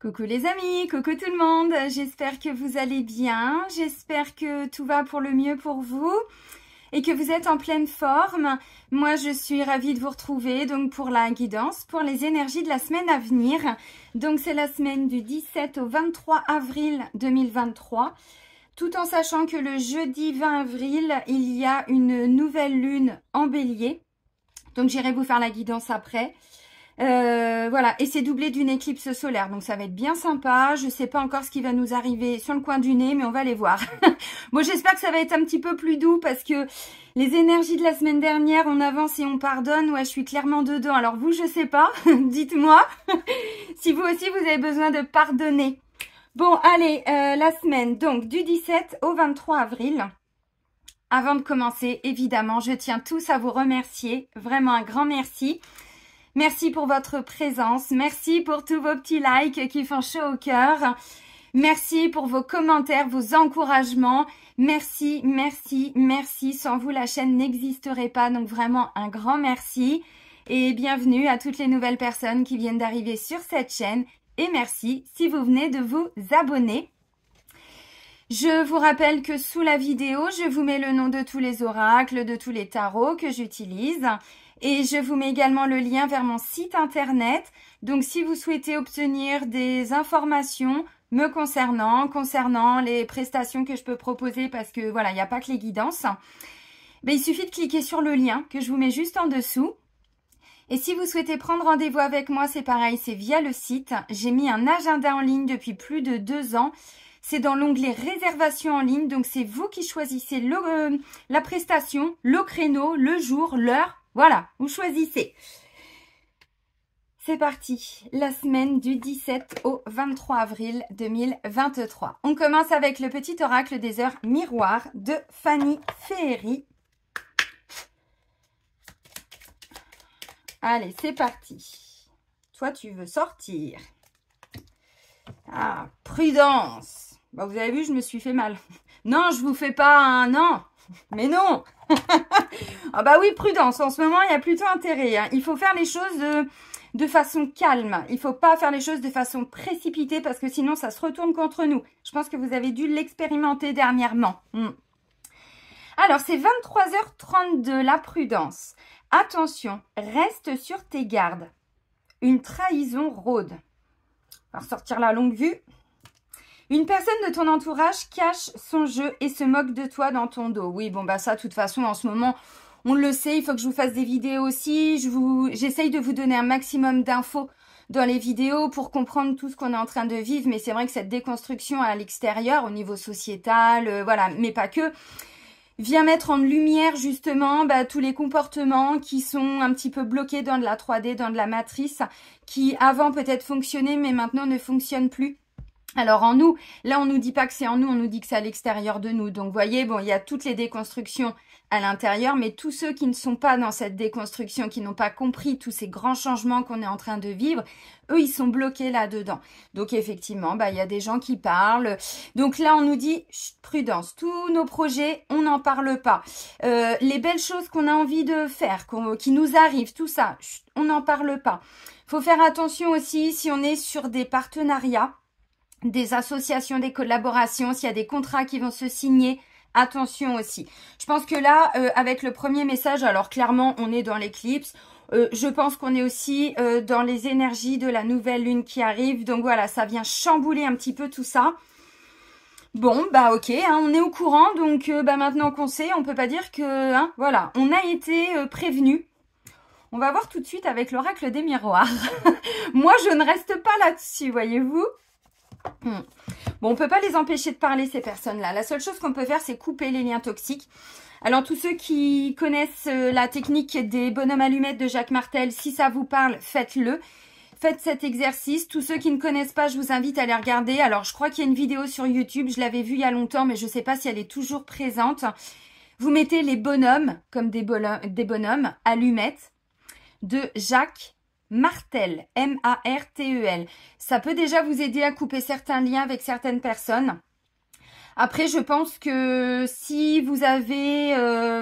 Coucou les amis, coucou tout le monde, j'espère que vous allez bien, j'espère que tout va pour le mieux pour vous et que vous êtes en pleine forme. Moi je suis ravie de vous retrouver donc pour la guidance, pour les énergies de la semaine à venir. Donc c'est la semaine du 17 au 23 avril 2023, tout en sachant que le jeudi 20 avril, il y a une nouvelle lune en bélier. Donc j'irai vous faire la guidance après. Voilà, et c'est doublé d'une éclipse solaire, donc ça va être bien sympa. Je sais pas encore ce qui va nous arriver sur le coin du nez, mais on va aller voir. Bon, j'espère que ça va être un petit peu plus doux parce que les énergies de la semaine dernière, on avance et on pardonne. Ouais, je suis clairement dedans. Alors vous, je sais pas, dites-moi si vous aussi vous avez besoin de pardonner. Bon, allez, la semaine donc du 17 au 23 avril. Avant de commencer, évidemment, je tiens tous à vous remercier, vraiment un grand merci. Merci pour votre présence, merci pour tous vos petits likes qui font chaud au cœur, merci pour vos commentaires, vos encouragements, merci, merci, merci. Sans vous, la chaîne n'existerait pas, donc vraiment un grand merci. Et bienvenue à toutes les nouvelles personnes qui viennent d'arriver sur cette chaîne. Et merci si vous venez de vous abonner. Je vous rappelle que sous la vidéo, je vous mets le nom de tous les oracles, de tous les tarots que j'utilise. Et je vous mets également le lien vers mon site internet. Donc, si vous souhaitez obtenir des informations me concernant les prestations que je peux proposer, parce que voilà, il n'y a pas que les guidances, ben, il suffit de cliquer sur le lien que je vous mets juste en dessous. Et si vous souhaitez prendre rendez-vous avec moi, c'est pareil, c'est via le site. J'ai mis un agenda en ligne depuis plus de 2 ans. C'est dans l'onglet réservation en ligne. Donc, c'est vous qui choisissez la prestation, le créneau, le jour, l'heure. Voilà, vous choisissez. C'est parti, la semaine du 17 au 23 avril 2023. On commence avec le petit oracle des heures miroirs de Fanny Féerie. Allez, c'est parti. Toi, tu veux sortir. Ah, prudence. Bah, vous avez vu, je me suis fait mal. Non, je vous fais pas un non. Mais non. Ah bah oui, prudence. En ce moment, il y a plutôt intérêt. Hein. Il faut faire les choses de façon calme. Il faut pas faire les choses de façon précipitée parce que sinon, ça se retourne contre nous. Je pense que vous avez dû l'expérimenter dernièrement. Alors, c'est 23h32, la prudence. Attention, reste sur tes gardes. Une trahison rôde. On va ressortir la longue vue. Une personne de ton entourage cache son jeu et se moque de toi dans ton dos. Oui, bon, bah ça, de toute façon, en ce moment, on le sait, il faut que je vous fasse des vidéos aussi. J'essaye de vous donner un maximum d'infos dans les vidéos pour comprendre tout ce qu'on est en train de vivre. Mais c'est vrai que cette déconstruction à l'extérieur, au niveau sociétal, voilà, mais pas que, vient mettre en lumière justement tous les comportements qui sont un petit peu bloqués dans de la 3D, dans de la matrice, qui avant peut-être fonctionnaient, mais maintenant ne fonctionnent plus. Alors en nous, là on nous dit pas que c'est en nous, on nous dit que c'est à l'extérieur de nous. Donc vous voyez, bon, il y a toutes les déconstructions à l'intérieur, mais tous ceux qui ne sont pas dans cette déconstruction, qui n'ont pas compris tous ces grands changements qu'on est en train de vivre, eux ils sont bloqués là-dedans. Donc effectivement, il y a des gens qui parlent. Donc là on nous dit, chut, prudence, tous nos projets, on n'en parle pas. Les belles choses qu'on a envie de faire, qui nous arrivent, tout ça, chut, on n'en parle pas. Faut faire attention aussi si on est sur des partenariats, des associations, des collaborations, s'il y a des contrats qui vont se signer, attention aussi. Je pense que là, avec le premier message, alors clairement, on est dans l'éclipse. Je pense qu'on est aussi dans les énergies de la nouvelle lune qui arrive. Donc voilà, ça vient chambouler un petit peu tout ça. Bon, bah ok, hein, on est au courant. Donc maintenant qu'on sait, on peut pas dire que... Hein, voilà, on a été prévenu. On va voir tout de suite avec l'oracle des miroirs. Moi, je ne reste pas là-dessus, voyez-vous. Bon, on peut pas les empêcher de parler, ces personnes-là. La seule chose qu'on peut faire, c'est couper les liens toxiques. Alors, tous ceux qui connaissent la technique des bonhommes allumettes de Jacques Martel, si ça vous parle, faites-le. Faites cet exercice. Tous ceux qui ne connaissent pas, je vous invite à les regarder. Alors, je crois qu'il y a une vidéo sur YouTube. Je l'avais vue il y a longtemps, mais je ne sais pas si elle est toujours présente. Vous mettez les bonhommes, comme des bonhommes allumettes, de Jacques Martel, M-A-R-T-E-L. Ça peut déjà vous aider à couper certains liens avec certaines personnes. Après, je pense que si vous avez,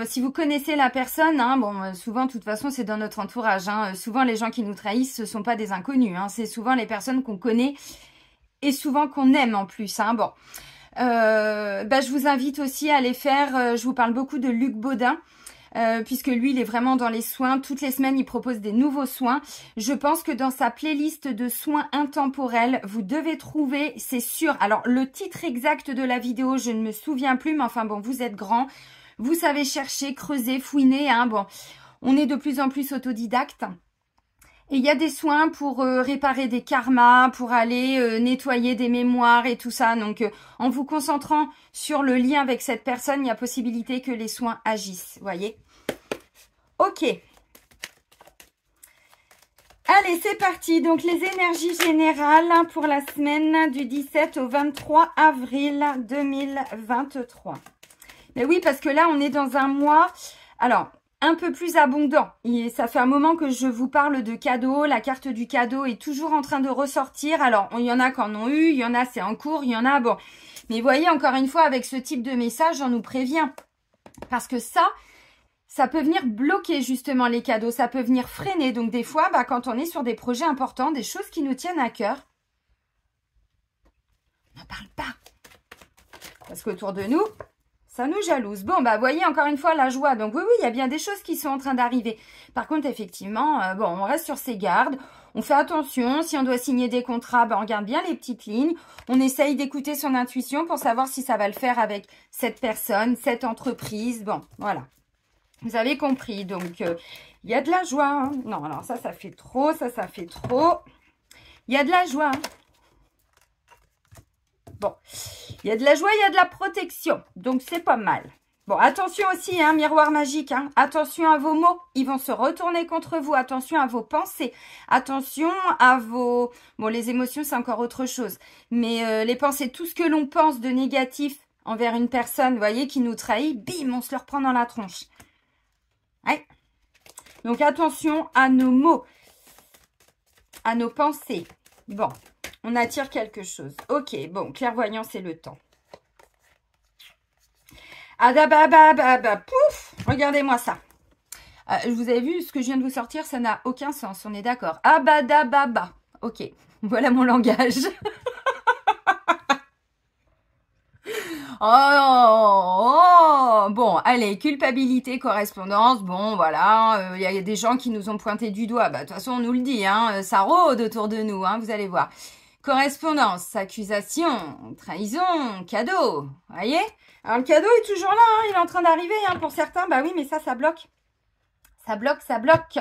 si vous connaissez la personne, hein, bon, souvent, de toute façon, c'est dans notre entourage. Hein, souvent, les gens qui nous trahissent, ce sont pas des inconnus. Hein, c'est souvent les personnes qu'on connaît et souvent qu'on aime en plus. Hein. Bon, je vous invite aussi à aller faire, je vous parle beaucoup de Luc Baudin, puisque lui, il est vraiment dans les soins. Toutes les semaines, il propose des nouveaux soins. Je pense que dans sa playlist de soins intemporels, vous devez trouver, c'est sûr. Alors, le titre exact de la vidéo, je ne me souviens plus, mais enfin bon, vous êtes grand. Vous savez chercher, creuser, fouiner. Hein. Bon, on est de plus en plus autodidacte. Et il y a des soins pour réparer des karmas, pour aller nettoyer des mémoires et tout ça. Donc, en vous concentrant sur le lien avec cette personne, il y a possibilité que les soins agissent. Vous voyez? Ok. Allez, c'est parti. Donc, les énergies générales pour la semaine du 17 au 23 avril 2023. Mais oui, parce que là, on est dans un mois... Alors... un peu plus abondant. Et ça fait un moment que je vous parle de cadeaux. La carte du cadeau est toujours en train de ressortir. Alors, il y en a qui en ont eu, il y en a c'est en cours, il y en a bon. Mais vous voyez, encore une fois, avec ce type de message, on nous prévient. Parce que ça peut venir bloquer justement les cadeaux. Ça peut venir freiner. Donc, des fois, quand on est sur des projets importants, des choses qui nous tiennent à cœur, on n'en parle pas. Parce qu'autour de nous... ça nous jalouse. Bon, voyez, encore une fois, la joie. Donc, oui, il y a bien des choses qui sont en train d'arriver. Par contre, effectivement, on reste sur ses gardes. On fait attention. Si on doit signer des contrats, on regarde bien les petites lignes. On essaye d'écouter son intuition pour savoir si ça va le faire avec cette personne, cette entreprise. Bon, voilà. Vous avez compris. Donc, il y a de la joie. Hein. Non, alors ça fait trop. Ça fait trop. Il y a de la joie. Bon, il y a de la joie, il y a de la protection. Donc, c'est pas mal. Bon, attention aussi, hein, miroir magique. Hein. Attention à vos mots. Ils vont se retourner contre vous. Attention à vos pensées. Attention à vos... Bon, les émotions, c'est encore autre chose. Mais les pensées, tout ce que l'on pense de négatif envers une personne, vous voyez, qui nous trahit, bim, on se le reprend dans la tronche. Ouais. Donc, attention à nos mots. À nos pensées. Bon. On attire quelque chose. Ok, bon, clairvoyance, c'est le temps. Adababababa, pouf, regardez-moi ça. Vous avez vu ce que je viens de vous sortir, ça n'a aucun sens, on est d'accord. Abadababa, ok, voilà mon langage. Bon, allez, culpabilité, correspondance, bon, voilà, il y a des gens qui nous ont pointé du doigt, de toute façon, on nous le dit, hein, ça rôde autour de nous, hein, vous allez voir. Correspondance, accusation, trahison, cadeau, voyez? Alors, le cadeau est toujours là, hein, il est en train d'arriver, hein, pour certains, oui, mais ça bloque. Ça bloque, ça bloque.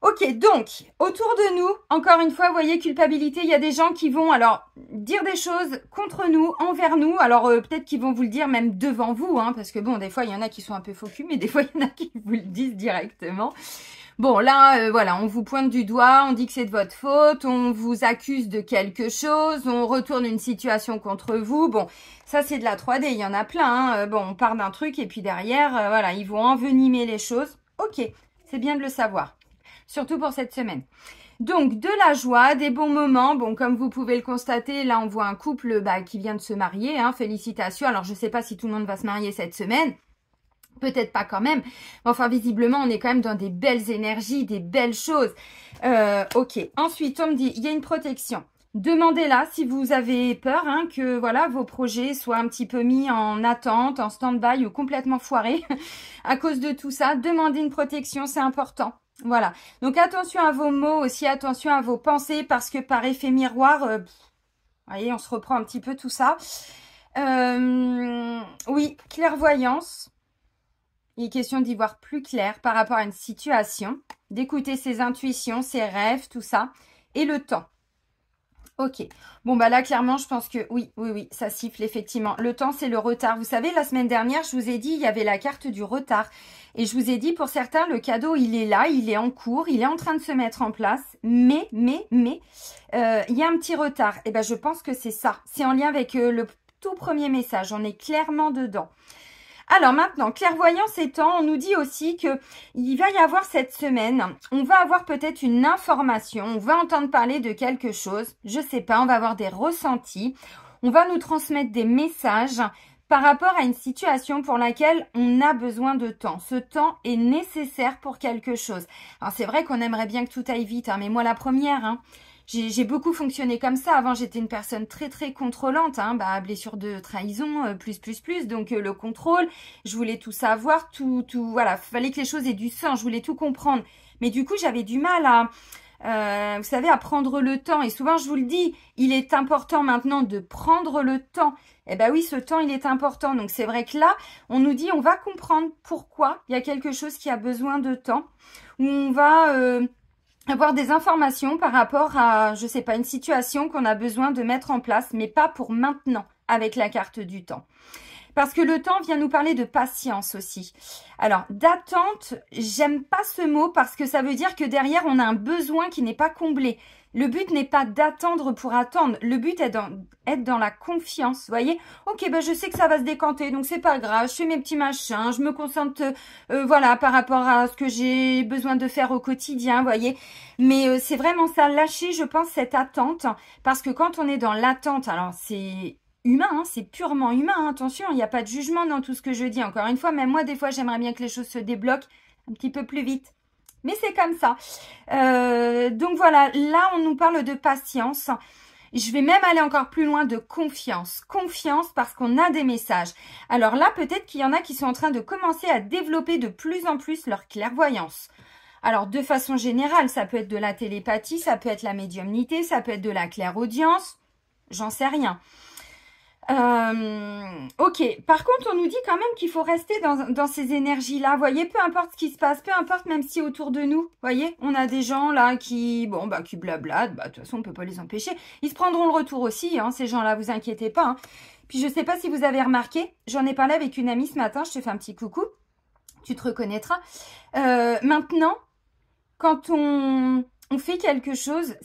Ok, donc, autour de nous, encore une fois, vous voyez, culpabilité, il y a des gens qui vont, alors, dire des choses contre nous, envers nous, alors, peut-être qu'ils vont vous le dire même devant vous, hein, parce que bon, des fois, il y en a qui sont un peu faux cul, mais des fois, il y en a qui vous le disent directement. Bon, là, voilà, on vous pointe du doigt, on dit que c'est de votre faute, on vous accuse de quelque chose, on retourne une situation contre vous. Bon, ça, c'est de la 3D, il y en a plein. Hein. Bon, on part d'un truc et puis derrière, voilà, ils vont envenimer les choses. Ok, c'est bien de le savoir, surtout pour cette semaine. Donc, de la joie, des bons moments. Bon, comme vous pouvez le constater, là, on voit un couple qui vient de se marier. Hein, félicitations. Alors, je ne sais pas si tout le monde va se marier cette semaine. Peut-être pas quand même. Enfin, visiblement, on est quand même dans des belles énergies, des belles choses. Ok. Ensuite, on me dit, il y a une protection. Demandez-la si vous avez peur hein, que voilà vos projets soient un petit peu mis en attente, en stand-by ou complètement foirés à cause de tout ça. Demandez une protection, c'est important. Voilà. Donc, attention à vos mots aussi, attention à vos pensées parce que par effet miroir, vous voyez, on se reprend un petit peu tout ça. Oui, clairvoyance. Il est question d'y voir plus clair par rapport à une situation, d'écouter ses intuitions, ses rêves, tout ça, et le temps. Ok. Bon, là, clairement, je pense que oui, ça siffle, effectivement. Le temps, c'est le retard. Vous savez, la semaine dernière, je vous ai dit, il y avait la carte du retard. Et je vous ai dit, pour certains, le cadeau, il est là, il est en cours, il est en train de se mettre en place. Mais, il y a un petit retard. Et je pense que c'est ça. C'est en lien avec le tout premier message. On est clairement dedans. Alors maintenant, clairvoyance étant, on nous dit aussi que il va y avoir cette semaine, on va avoir peut-être une information, on va entendre parler de quelque chose, je sais pas, on va avoir des ressentis, on va nous transmettre des messages par rapport à une situation pour laquelle on a besoin de temps. Ce temps est nécessaire pour quelque chose. Alors c'est vrai qu'on aimerait bien que tout aille vite, hein, mais moi la première, hein, J'ai beaucoup fonctionné comme ça. Avant, j'étais une personne très, très contrôlante. Hein. Bah, blessure de trahison, plus. Donc, le contrôle, je voulais tout savoir, tout, voilà. Fallait que les choses aient du sens. Je voulais tout comprendre. Mais du coup, j'avais du mal à, vous savez, à prendre le temps. Et souvent, je vous le dis, il est important maintenant de prendre le temps. Eh ben oui, ce temps, il est important. Donc, c'est vrai que là, on nous dit, on va comprendre pourquoi il y a quelque chose qui a besoin de temps. Où on va... avoir des informations par rapport à, je sais pas, une situation qu'on a besoin de mettre en place, mais pas pour maintenant, avec la carte du temps. Parce que le temps vient nous parler de patience aussi. Alors, d'attente, j'aime pas ce mot parce que ça veut dire que derrière, on a un besoin qui n'est pas comblé. Le but n'est pas d'attendre pour attendre. Le but est d'être dans la confiance, vous voyez. Ok, ben je sais que ça va se décanter, donc c'est pas grave. Je fais mes petits machins, je me concentre, voilà, par rapport à ce que j'ai besoin de faire au quotidien, vous voyez. Mais c'est vraiment ça, lâcher, je pense, cette attente. Parce que quand on est dans l'attente, alors c'est... humain, hein, c'est purement humain, hein, attention, il n'y a pas de jugement dans tout ce que je dis. Encore une fois, même moi, des fois, j'aimerais bien que les choses se débloquent un petit peu plus vite. Mais c'est comme ça. Donc voilà, là, on nous parle de patience. Je vais même aller encore plus loin de confiance. Confiance parce qu'on a des messages. Alors là, peut-être qu'il y en a qui sont en train de commencer à développer de plus en plus leur clairvoyance. Alors, de façon générale, ça peut être de la télépathie, ça peut être la médiumnité, ça peut être de la clairaudience. J'en sais rien. Ok, par contre, on nous dit quand même qu'il faut rester dans ces énergies-là. Vous voyez, peu importe ce qui se passe, peu importe même si autour de nous, vous voyez, on a des gens là qui, bon, bah, qui blablatent, bah, de toute façon, on peut pas les empêcher. Ils se prendront le retour aussi, hein, ces gens-là, vous inquiétez pas. Hein. Puis, je sais pas si vous avez remarqué, j'en ai parlé avec une amie ce matin, je te fais un petit coucou, tu te reconnaîtras. Maintenant, quand on fait quelque chose,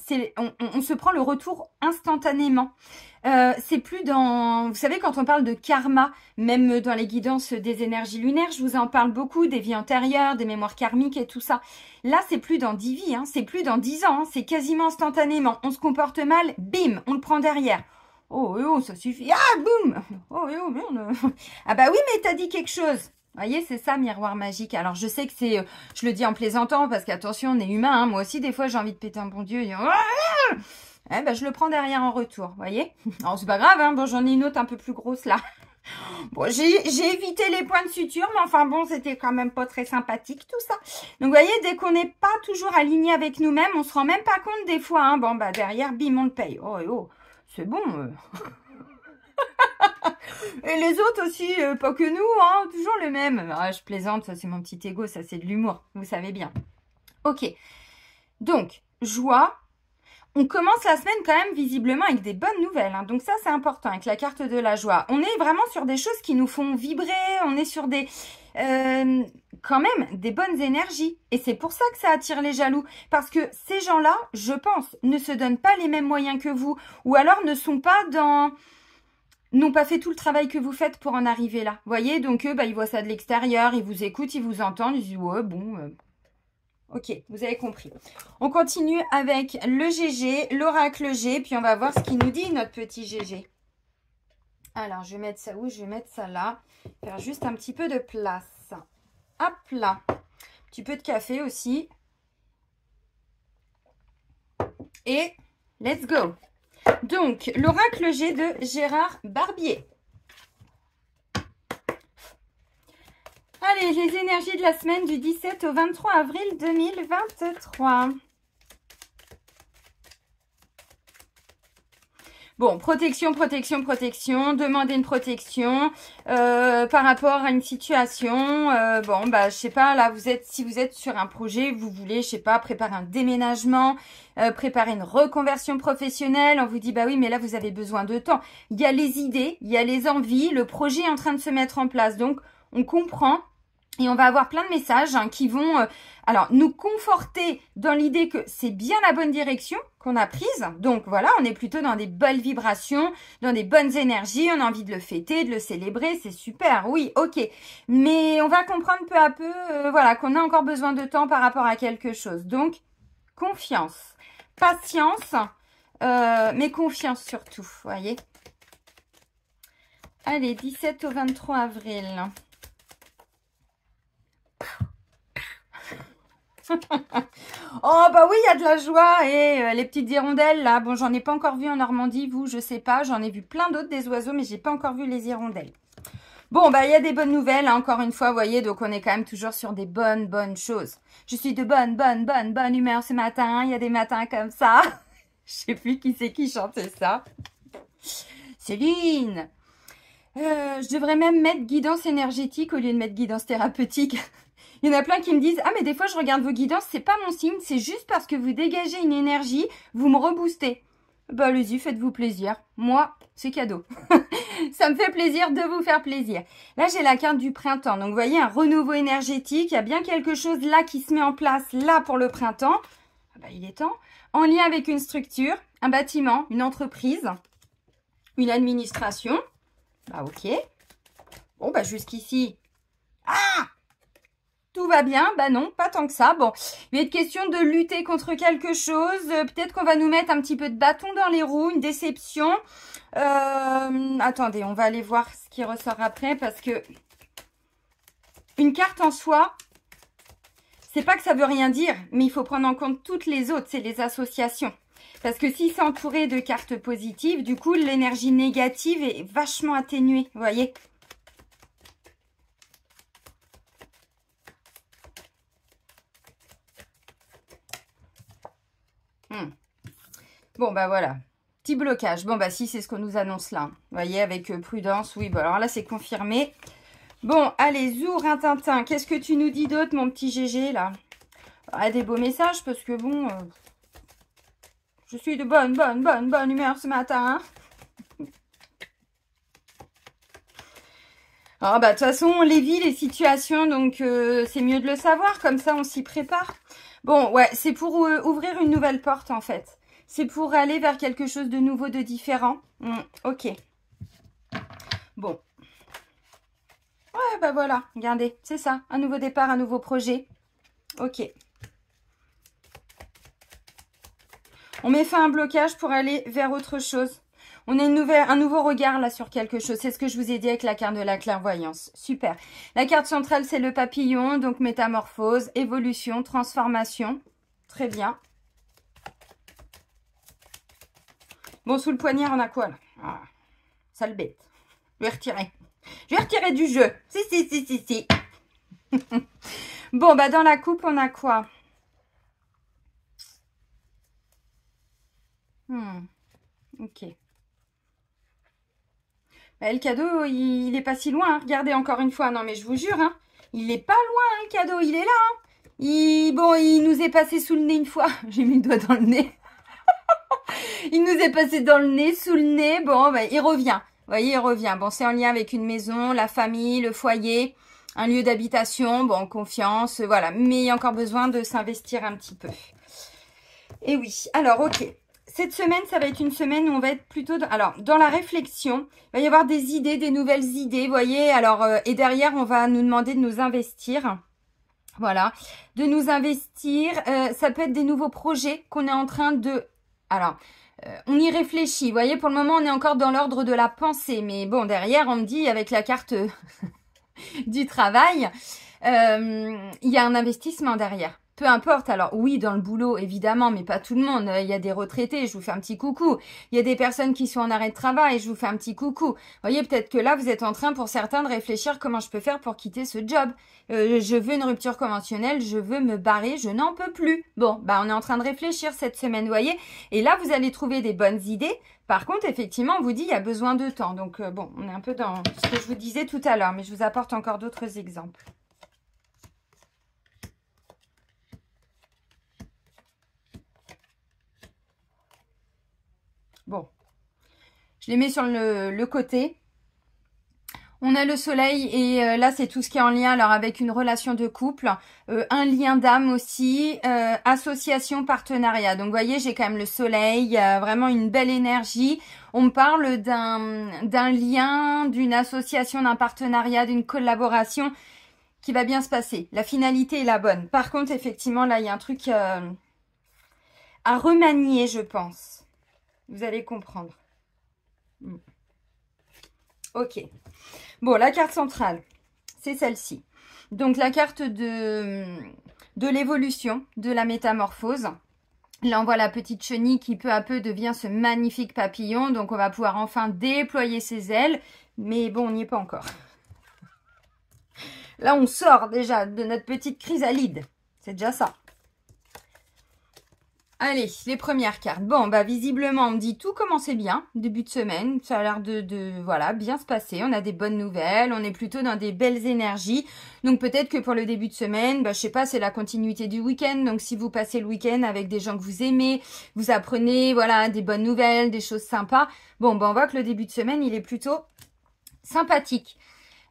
on se prend le retour instantanément. C'est plus dans... Vous savez, quand on parle de karma, même dans les guidances des énergies lunaires, je vous en parle beaucoup, des vies antérieures, des mémoires karmiques et tout ça. Là, c'est plus dans 10 vies, hein, c'est plus dans 10 ans, hein, c'est quasiment instantanément. On se comporte mal, bim, on le prend derrière. Oh, ça suffit. Ah, boum. Oh, merde. Ah bah oui, mais t'as dit quelque chose. Vous voyez, c'est ça, miroir magique. Alors, je sais que c'est... je le dis en plaisantant, parce qu'attention, on est humain. Hein. Moi aussi, des fois, j'ai envie de péter un bon Dieu. Et dire, eh ben, je le prends derrière en retour, vous voyez. Alors, c'est pas grave, hein. Bon, j'en ai une autre un peu plus grosse, là. Bon, j'ai évité les points de suture, mais enfin, bon, c'était quand même pas très sympathique, tout ça. Donc, vous voyez, dès qu'on n'est pas toujours aligné avec nous-mêmes, on se rend même pas compte des fois, hein. Bon, bah, derrière, bim, on le paye. Oh, c'est bon. Et les autres aussi, pas que nous, hein, toujours le même. Ah, je plaisante, ça c'est mon petit ego, ça c'est de l'humour, vous savez bien. Ok, donc, joie. On commence la semaine quand même visiblement avec des bonnes nouvelles. Hein. Donc ça, c'est important avec la carte de la joie. On est vraiment sur des choses qui nous font vibrer. On est sur des... quand même, des bonnes énergies. Et c'est pour ça que ça attire les jaloux. Parce que ces gens-là, je pense, ne se donnent pas les mêmes moyens que vous. Ou alors ne sont pas dans... n'ont pas fait tout le travail que vous faites pour en arriver là. Vous voyez, donc eux, bah, ils voient ça de l'extérieur, ils vous écoutent, ils vous entendent, ils disent, ouais, bon... Ok, vous avez compris. On continue avec le GG, l'oracle G, puis on va voir ce qu'il nous dit, notre petit GG. Alors, je vais mettre ça où? Je vais mettre ça là. Faire juste un petit peu de place. Hop là. Un petit peu de café aussi. Et let's go. Donc, l'oracle G de Gérard Barbier. Allez, les énergies de la semaine du 17 au 23 avril 2023. Bon, protection. Demander une protection par rapport à une situation. Bon, bah, je sais pas, là, si vous êtes sur un projet, vous voulez, je sais pas, préparer un déménagement, préparer une reconversion professionnelle. On vous dit, bah oui, mais là, vous avez besoin de temps. Il y a les idées, il y a les envies, le projet est en train de se mettre en place. Donc, on comprend. Et on va avoir plein de messages hein, qui vont alors nous conforter dans l'idée que c'est bien la bonne direction qu'on a prise. Donc voilà, on est plutôt dans des belles vibrations, dans des bonnes énergies. On a envie de le fêter, de le célébrer. C'est super, oui, ok. Mais on va comprendre peu à peu voilà, qu'on a encore besoin de temps par rapport à quelque chose. Donc, confiance, patience, mais confiance surtout, vous voyez. Allez, 17 au 23 avril. Oh, bah oui, il y a de la joie. Et les petites hirondelles, là, bon, j'en ai pas encore vu en Normandie, vous, je sais pas. J'en ai vu plein d'autres, des oiseaux, mais j'ai pas encore vu les hirondelles. Bon, bah, il y a des bonnes nouvelles, hein, encore une fois, vous voyez, donc on est quand même toujours sur des bonnes choses. Je suis de bonne humeur ce matin. Il y a des matins comme ça. Je sais plus qui c'est qui chantait ça. Céline. Je devrais même mettre guidance énergétique au lieu de mettre guidance thérapeutique. Il y en a plein qui me disent « Ah, mais des fois, je regarde vos guidances, c'est pas mon signe, c'est juste parce que vous dégagez une énergie, vous me reboostez. » Bah, allez-y, faites-vous plaisir. Moi, c'est cadeau. Ça me fait plaisir de vous faire plaisir. Là, j'ai la carte du printemps. Donc, vous voyez, un renouveau énergétique. Il y a bien quelque chose là qui se met en place, là, pour le printemps. Ah bah, il est temps. En lien avec une structure, un bâtiment, une entreprise, une administration. Bah, ok. Bon, bah, jusqu'ici. Ah! Tout va bien? Bah non, pas tant que ça. Bon, il va être question de lutter contre quelque chose. Peut-être qu'on va nous mettre un petit peu de bâton dans les roues, une déception. Attendez, on va aller voir ce qui ressort après parce que une carte en soi, c'est pas que ça veut rien dire, mais il faut prendre en compte toutes les autres, c'est les associations. Parce que si c'est entouré de cartes positives, du coup, l'énergie négative est vachement atténuée, vous voyez? Bon, bah voilà. Petit blocage. Bon, bah si, c'est ce qu'on nous annonce là. Vous voyez, avec prudence. Oui, bon, alors là, c'est confirmé. Bon, allez, Zou, Rintintin. Qu'est-ce que tu nous dis d'autre, mon petit GG, là? Ah, des beaux messages, parce que bon... je suis de bonne humeur ce matin, hein. Ah, bah, de toute façon, les vies, les situations, donc c'est mieux de le savoir. Comme ça, on s'y prépare. Bon, ouais, c'est pour ouvrir une nouvelle porte, en fait. C'est pour aller vers quelque chose de nouveau, de différent. Ok. Bon. Ouais, bah voilà, regardez, c'est ça. Un nouveau départ, un nouveau projet. Ok. On met fin à un blocage pour aller vers autre chose. On a un nouveau regard là sur quelque chose. C'est ce que je vous ai dit avec la carte de la clairvoyance. Super. La carte centrale, c'est le papillon. Donc, métamorphose, évolution, transformation. Très bien. Bon, sous le poignard, on a quoi là? Ah, sale bête. Je vais retirer. Je vais retirer du jeu. Si. Bon, bah dans la coupe, on a quoi? Ok. Bah, le cadeau, il est pas si loin. Hein. Regardez encore une fois. Non, mais je vous jure, hein, il est pas loin, hein, le cadeau. Il est là. Hein. Bon, il nous est passé sous le nez une fois. J'ai mis le doigt dans le nez. Il nous est passé dans le nez, sous le nez. Bon, bah, il revient. Vous voyez, il revient. Bon, c'est en lien avec une maison, la famille, le foyer, un lieu d'habitation. Bon, confiance, voilà. Mais il y a encore besoin de s'investir un petit peu. Et oui. Alors, ok. Cette semaine, ça va être une semaine où on va être plutôt... dans la réflexion, il va y avoir des idées, des nouvelles idées, vous voyez. Alors, et derrière, on va nous demander de nous investir. Voilà. De nous investir. Ça peut être des nouveaux projets qu'on est en train de... Alors... on y réfléchit, vous voyez, pour le moment, on est encore dans l'ordre de la pensée. Mais bon, derrière, on me dit, avec la carte du travail, il y a un investissement derrière. Peu importe, alors oui, dans le boulot, évidemment, mais pas tout le monde. Il y a des retraités, je vous fais un petit coucou. Il y a des personnes qui sont en arrêt de travail, je vous fais un petit coucou. Vous voyez, peut-être que là, vous êtes en train, pour certains, de réfléchir comment je peux faire pour quitter ce job. Je veux une rupture conventionnelle, je veux me barrer, je n'en peux plus. Bon, bah on est en train de réfléchir cette semaine, vous voyez. Et là, vous allez trouver des bonnes idées. Par contre, effectivement, on vous dit il y a besoin de temps. Donc, bon, on est un peu dans ce que je vous disais tout à l'heure, mais je vous apporte encore d'autres exemples. Bon, je les mets sur le côté. On a le soleil et là, c'est tout ce qui est en lien alors avec une relation de couple, un lien d'âme aussi, association, partenariat. Donc, vous voyez, j'ai quand même le soleil, il y a vraiment une belle énergie. On me parle d'un lien, d'une association, d'un partenariat, d'une collaboration qui va bien se passer. La finalité est la bonne. Par contre, effectivement, là, il y a un truc à remanier, je pense. Vous allez comprendre. Ok. Bon, la carte centrale, c'est celle-ci. Donc, la carte de de l'évolution, de la métamorphose. Là, on voit la petite chenille qui peu à peu devient ce magnifique papillon. Donc, on va pouvoir enfin déployer ses ailes. Mais bon, on n'y est pas encore. Là, on sort déjà de notre petite chrysalide. C'est déjà ça. Allez, les premières cartes. Bon, bah visiblement, on me dit tout commençait bien, début de semaine. Ça a l'air voilà, bien se passer. On a des bonnes nouvelles, on est plutôt dans des belles énergies. Donc peut-être que pour le début de semaine, bah je sais pas, c'est la continuité du week-end. Donc si vous passez le week-end avec des gens que vous aimez, vous apprenez, voilà, des bonnes nouvelles, des choses sympas. Bon, bah on voit que le début de semaine, il est plutôt sympathique.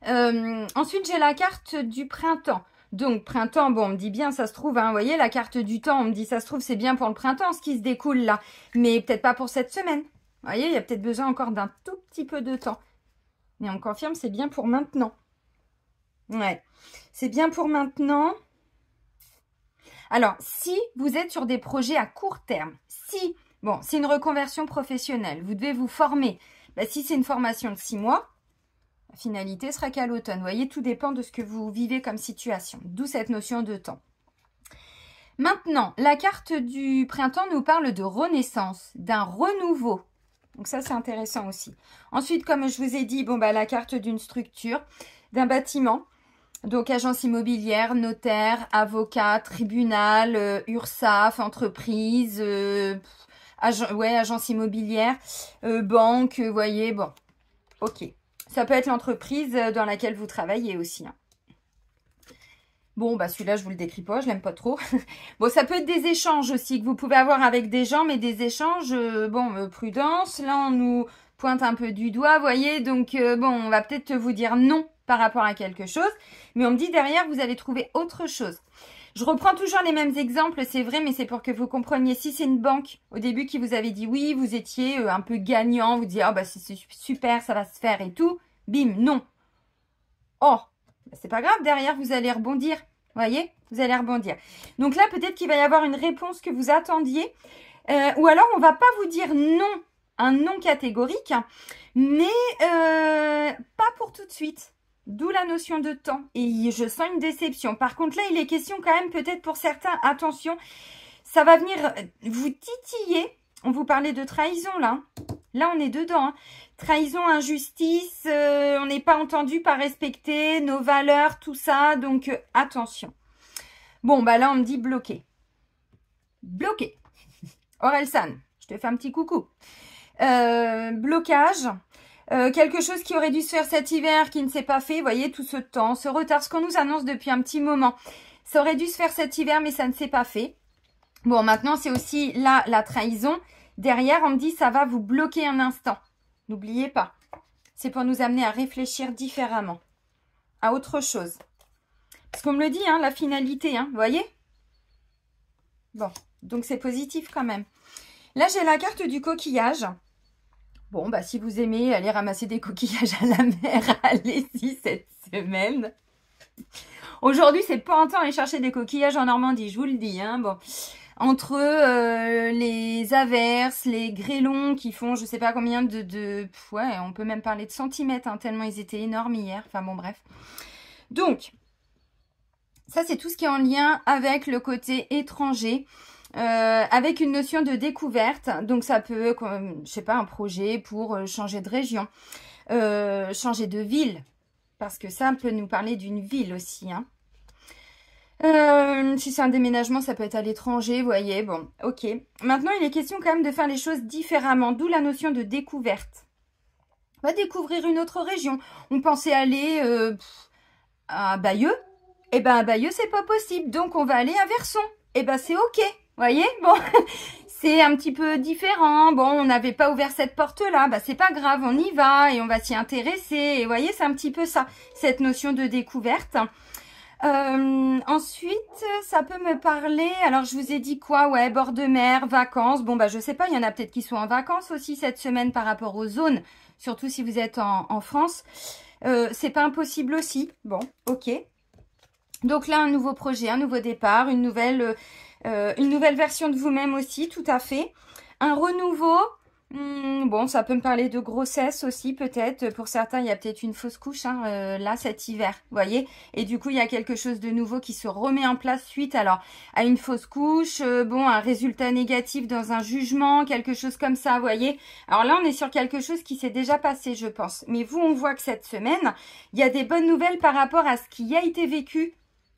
Ensuite, j'ai la carte du printemps. Donc, printemps, bon, on me dit bien, ça se trouve, hein, vous voyez, la carte du temps, on me dit, ça se trouve, c'est bien pour le printemps, ce qui se découle là. Mais peut-être pas pour cette semaine. Vous voyez, il y a peut-être besoin encore d'un tout petit peu de temps. Mais on confirme, c'est bien pour maintenant. Ouais, c'est bien pour maintenant. Alors, si vous êtes sur des projets à court terme, si, bon, c'est une reconversion professionnelle, vous devez vous former. Bah, si c'est une formation de 6 mois, la finalité sera qu'à l'automne. Vous voyez, tout dépend de ce que vous vivez comme situation. D'où cette notion de temps. Maintenant, la carte du printemps nous parle de renaissance, d'un renouveau. Donc ça, c'est intéressant aussi. Ensuite, comme je vous ai dit, bon, bah, la carte d'une structure, d'un bâtiment. Donc, agence immobilière, notaire, avocat, tribunal, URSSAF, entreprise, agence immobilière, banque, vous voyez, bon, ok. Ça peut être l'entreprise dans laquelle vous travaillez aussi. Hein. Bon, bah celui-là, je vous le décris pas, je l'aime pas trop. Bon, ça peut être des échanges aussi que vous pouvez avoir avec des gens, mais des échanges, prudence. Là, on nous pointe un peu du doigt, vous voyez. Donc, on va peut-être vous dire non par rapport à quelque chose. Mais on me dit derrière, vous allez trouver autre chose. Je reprends toujours les mêmes exemples, c'est vrai, mais c'est pour que vous compreniez. Si c'est une banque, au début, qui vous avait dit oui, vous étiez un peu gagnant, vous dites, oh, bah c'est super, ça va se faire et tout. Bim, non. Oh, bah, c'est pas grave, derrière, vous allez rebondir. Vous voyez, vous allez rebondir. Donc là, peut-être qu'il va y avoir une réponse que vous attendiez. Ou alors, on va pas vous dire non, un non catégorique, mais pas pour tout de suite. D'où la notion de temps. Et je sens une déception. Par contre, là, il est question quand même, peut-être pour certains, attention, ça va venir vous titiller. On vous parlait de trahison, là. Là, on est dedans. Hein. Trahison, injustice, on n'est pas entendu, pas respecté, nos valeurs, tout ça. Donc, attention. Bon, bah là, on me dit bloqué. Bloqué. Orelsan, je te fais un petit coucou. Blocage. Quelque chose qui aurait dû se faire cet hiver, qui ne s'est pas fait, vous voyez, tout ce temps, ce retard, ce qu'on nous annonce depuis un petit moment. Ça aurait dû se faire cet hiver, mais ça ne s'est pas fait. Bon, maintenant, c'est aussi là, la trahison. Derrière, on me dit, ça va vous bloquer un instant. N'oubliez pas. C'est pour nous amener à réfléchir différemment, à autre chose. Parce qu'on me le dit, hein, la finalité, hein, vous voyez? Bon, donc c'est positif quand même. Là, j'ai la carte du coquillage. Bon, bah si vous aimez aller ramasser des coquillages à la mer, allez-y cette semaine. Aujourd'hui, c'est pas en temps d'aller chercher des coquillages en Normandie, je vous le dis. Hein, bon. Entre les averses, les grêlons qui font je sais pas combien ouais, on peut même parler de centimètres, hein, tellement ils étaient énormes hier. Enfin bon, bref. Donc, ça c'est tout ce qui est en lien avec le côté étranger. Avec une notion de découverte, donc ça peut, je sais pas, un projet pour changer de région, changer de ville, parce que ça peut nous parler d'une ville aussi. Hein. Si c'est un déménagement, ça peut être à l'étranger, vous voyez, bon, ok. Maintenant, il est question quand même de faire les choses différemment, d'où la notion de découverte. On va découvrir une autre région. On pensait aller à Bayeux, et ben à Bayeux, c'est pas possible, donc on va aller à Verson, et ben c'est ok. Vous voyez, bon, c'est un petit peu différent. Bon, on n'avait pas ouvert cette porte-là. Bah, c'est pas grave, on y va et on va s'y intéresser. Et vous voyez, c'est un petit peu ça, cette notion de découverte. Ensuite, ça peut me parler. Alors, je vous ai dit quoi? Ouais, bord de mer, vacances. Bon, bah, je sais pas, il y en a peut-être qui sont en vacances aussi cette semaine par rapport aux zones. Surtout si vous êtes en France. C'est pas impossible aussi. Bon, ok. Donc là, un nouveau projet, un nouveau départ, une nouvelle version de vous-même aussi, tout à fait. Un renouveau, bon, ça peut me parler de grossesse aussi, peut-être. Pour certains, il y a peut-être une fausse couche, hein, là, cet hiver, vous voyez. Et du coup, il y a quelque chose de nouveau qui se remet en place suite, alors, à une fausse couche, bon, un résultat négatif dans un jugement, quelque chose comme ça, vous voyez. Alors là, on est sur quelque chose qui s'est déjà passé, je pense. Mais vous, on voit que cette semaine, il y a des bonnes nouvelles par rapport à ce qui a été vécu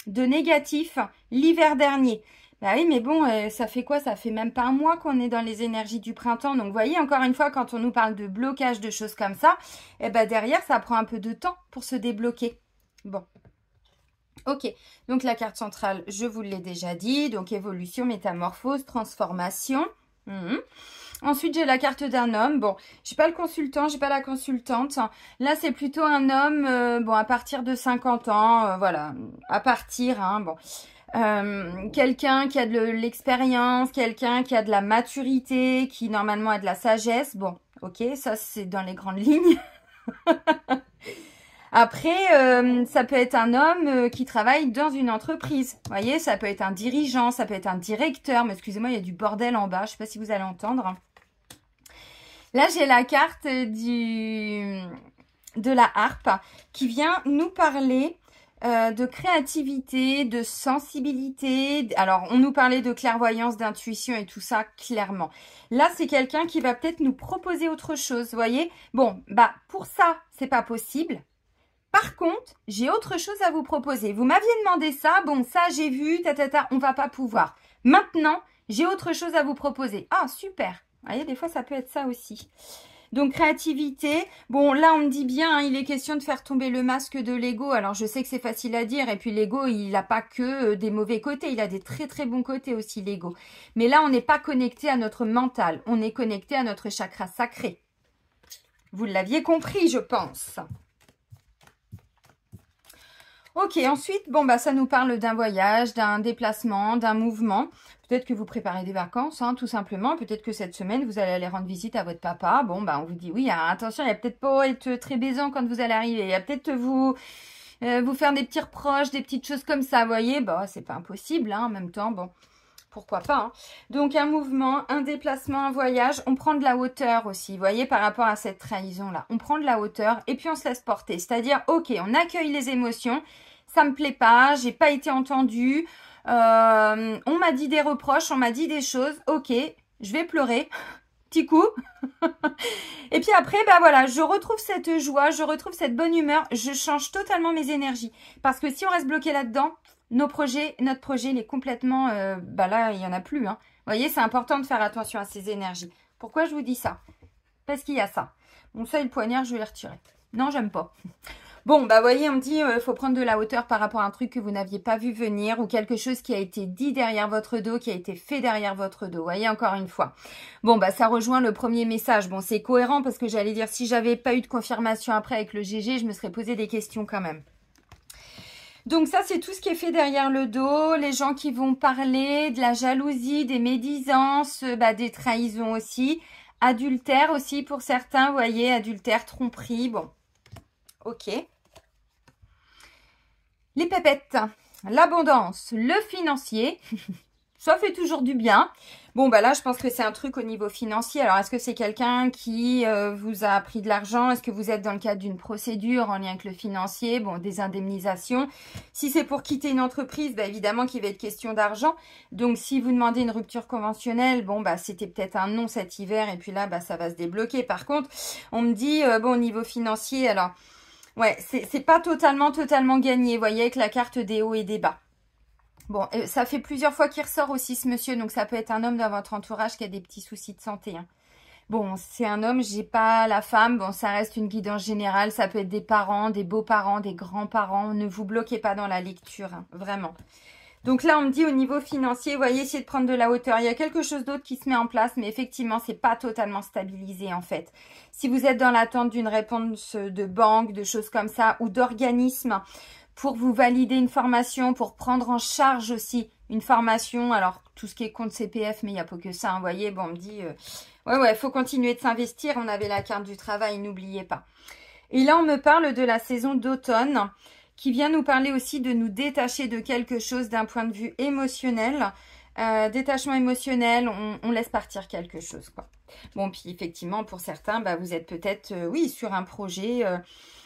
de négatif l'hiver dernier. Bah oui, mais bon, ça fait quoi? Ça fait même pas un mois qu'on est dans les énergies du printemps. Donc, vous voyez, encore une fois, quand on nous parle de blocage, de choses comme ça, eh ben derrière, ça prend un peu de temps pour se débloquer. Bon. Ok. Donc, la carte centrale, je vous l'ai déjà dit. Donc, évolution, métamorphose, transformation. Ensuite, j'ai la carte d'un homme. Bon, j'ai pas le consultant, j'ai pas la consultante. Là, c'est plutôt un homme, bon, à partir de 50 ans, voilà, à partir, hein, bon. Quelqu'un qui a de l'expérience, quelqu'un qui a de la maturité, qui normalement a de la sagesse. Bon, ok, ça c'est dans les grandes lignes. Après, ça peut être un homme qui travaille dans une entreprise. Vous voyez, ça peut être un dirigeant, ça peut être un directeur. Mais excusez-moi, il y a du bordel en bas. Je ne sais pas si vous allez entendre. Là, j'ai la carte de la harpe qui vient nous parler de créativité, de sensibilité. Alors, on nous parlait de clairvoyance, d'intuition et tout ça, clairement. Là, c'est quelqu'un qui va peut-être nous proposer autre chose, vous voyez. Bon, bah, pour ça, c'est pas possible. Par contre, j'ai autre chose à vous proposer. Vous m'aviez demandé ça, bon, ça, j'ai vu, on va pas pouvoir. Maintenant, j'ai autre chose à vous proposer. Ah, super. Vous voyez, des fois, ça peut être ça aussi. Donc, créativité. Bon, là, on me dit bien, hein, il est question de faire tomber le masque de l'ego. Alors, je sais que c'est facile à dire. Et puis, l'ego, il n'a pas que des mauvais côtés. Il a des très, très bons côtés aussi, l'ego. Mais là, on n'est pas connecté à notre mental. On est connecté à notre chakra sacré. Vous l'aviez compris, je pense. Ok, ensuite, bon, bah, ça nous parle d'un voyage, d'un déplacement, d'un mouvement. Peut-être que vous préparez des vacances, hein, tout simplement. Peut-être que cette semaine, vous allez aller rendre visite à votre papa. Bon, bah, on vous dit, oui, attention, il y a peut-être pas être très baisant quand vous allez arriver. Il y a peut-être vous faire des petits reproches, des petites choses comme ça, vous voyez. Bah, c'est pas impossible, hein, en même temps, bon. Pourquoi pas, hein. Donc, un mouvement, un déplacement, un voyage. On prend de la hauteur aussi, vous voyez, par rapport à cette trahison-là. On prend de la hauteur et puis on se laisse porter. C'est-à-dire, ok, on accueille les émotions. Ça me plaît pas, j'ai pas été entendue. On m'a dit des reproches, on m'a dit des choses. Ok, je vais pleurer. Petit coup. Et puis après, bah voilà, je retrouve cette joie, je retrouve cette bonne humeur. Je change totalement mes énergies. Parce que si on reste bloqué là-dedans, notre projet, il est complètement... bah là, il n'y en a plus, hein. Vous voyez, c'est important de faire attention à ces énergies. Pourquoi je vous dis ça? Parce qu'il y a ça. Bon, ça, le poignard, je vais le retirer. Non, j'aime pas. Bon, bah, vous voyez, on me dit, faut prendre de la hauteur par rapport à un truc que vous n'aviez pas vu venir ou quelque chose qui a été dit derrière votre dos, qui a été fait derrière votre dos. Vous voyez, encore une fois. Bon, bah, ça rejoint le premier message. Bon, c'est cohérent parce que j'allais dire, si j'avais pas eu de confirmation après avec le GG, je me serais posé des questions quand même. Donc ça, c'est tout ce qui est fait derrière le dos. Les gens qui vont parler de la jalousie, des médisances, bah, des trahisons aussi. Adultère aussi pour certains, vous voyez, adultère, tromperie, bon. Ok. Les pépettes, l'abondance, le financier, ça fait toujours du bien. Bon, bah là, je pense que c'est un truc au niveau financier. Alors, est-ce que c'est quelqu'un qui vous a pris de l'argent? Est-ce que vous êtes dans le cadre d'une procédure en lien avec le financier? Bon, des indemnisations. Si c'est pour quitter une entreprise, bah, évidemment qu'il va être question d'argent. Donc, si vous demandez une rupture conventionnelle, bon, bah, c'était peut-être un non cet hiver. Et puis là, bah, ça va se débloquer. Par contre, on me dit, bon, au niveau financier, alors... Ouais, c'est pas totalement gagné, vous voyez, avec la carte des hauts et des bas. Bon, ça fait plusieurs fois qu'il ressort aussi ce monsieur, donc ça peut être un homme dans votre entourage qui a des petits soucis de santé. Hein. Bon, c'est un homme, j'ai pas la femme, bon, ça reste une guidance générale, ça peut être des parents, des beaux-parents, des grands-parents, ne vous bloquez pas dans la lecture, hein, vraiment. Donc là, on me dit au niveau financier, vous voyez, essayez de prendre de la hauteur. Il y a quelque chose d'autre qui se met en place, mais effectivement, c'est pas totalement stabilisé en fait. Si vous êtes dans l'attente d'une réponse de banque, de choses comme ça, ou d'organisme pour vous valider une formation, pour prendre en charge aussi une formation, alors tout ce qui est compte CPF, mais il n'y a pas que ça, hein, vous voyez, bon, on me dit, ouais, faut continuer de s'investir, on avait la carte du travail, n'oubliez pas. Et là, on me parle de la saison d'automne, qui vient nous parler aussi de nous détacher de quelque chose d'un point de vue émotionnel. Détachement émotionnel, on laisse partir quelque chose, quoi. Bon, puis effectivement, pour certains, bah, vous êtes peut-être, oui, sur un projet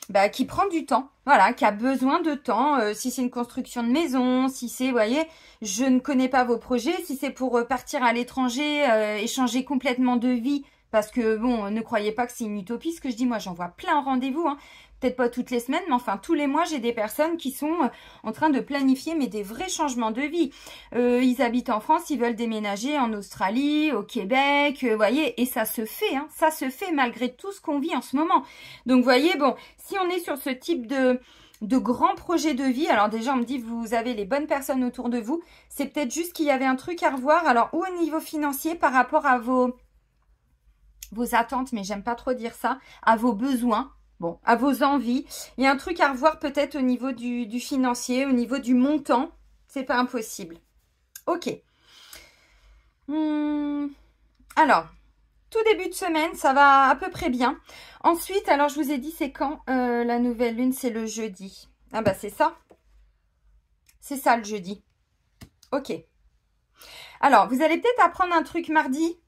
bah, qui prend du temps, voilà, qui a besoin de temps. Si c'est une construction de maison, si c'est, vous voyez, je ne connais pas vos projets, si c'est pour partir à l'étranger, échanger complètement de vie, parce que, bon, ne croyez pas que c'est une utopie, ce que je dis, moi, j'en vois plein en rendez-vous, hein. Peut-être pas toutes les semaines, mais enfin, tous les mois, j'ai des personnes qui sont en train de planifier, mais des vrais changements de vie. Ils habitent en France, ils veulent déménager en Australie, au Québec, vous voyez, et ça se fait, hein, ça se fait malgré tout ce qu'on vit en ce moment. Donc, vous voyez, bon, si on est sur ce type de grands projets de vie, alors déjà, on me dit, vous avez les bonnes personnes autour de vous, c'est peut-être juste qu'il y avait un truc à revoir, alors, ou au niveau financier, par rapport à vos attentes, mais j'aime pas trop dire ça, à vos besoins. Bon, à vos envies. Il y a un truc à revoir peut-être au niveau du financier, au niveau du montant. C'est pas impossible. Ok. Alors, tout début de semaine, ça va à peu près bien. Ensuite, alors je vous ai dit, c'est quand la nouvelle lune? C'est le jeudi. Ah bah c'est ça. C'est ça le jeudi. Ok. Alors, vous allez peut-être apprendre un truc mardi.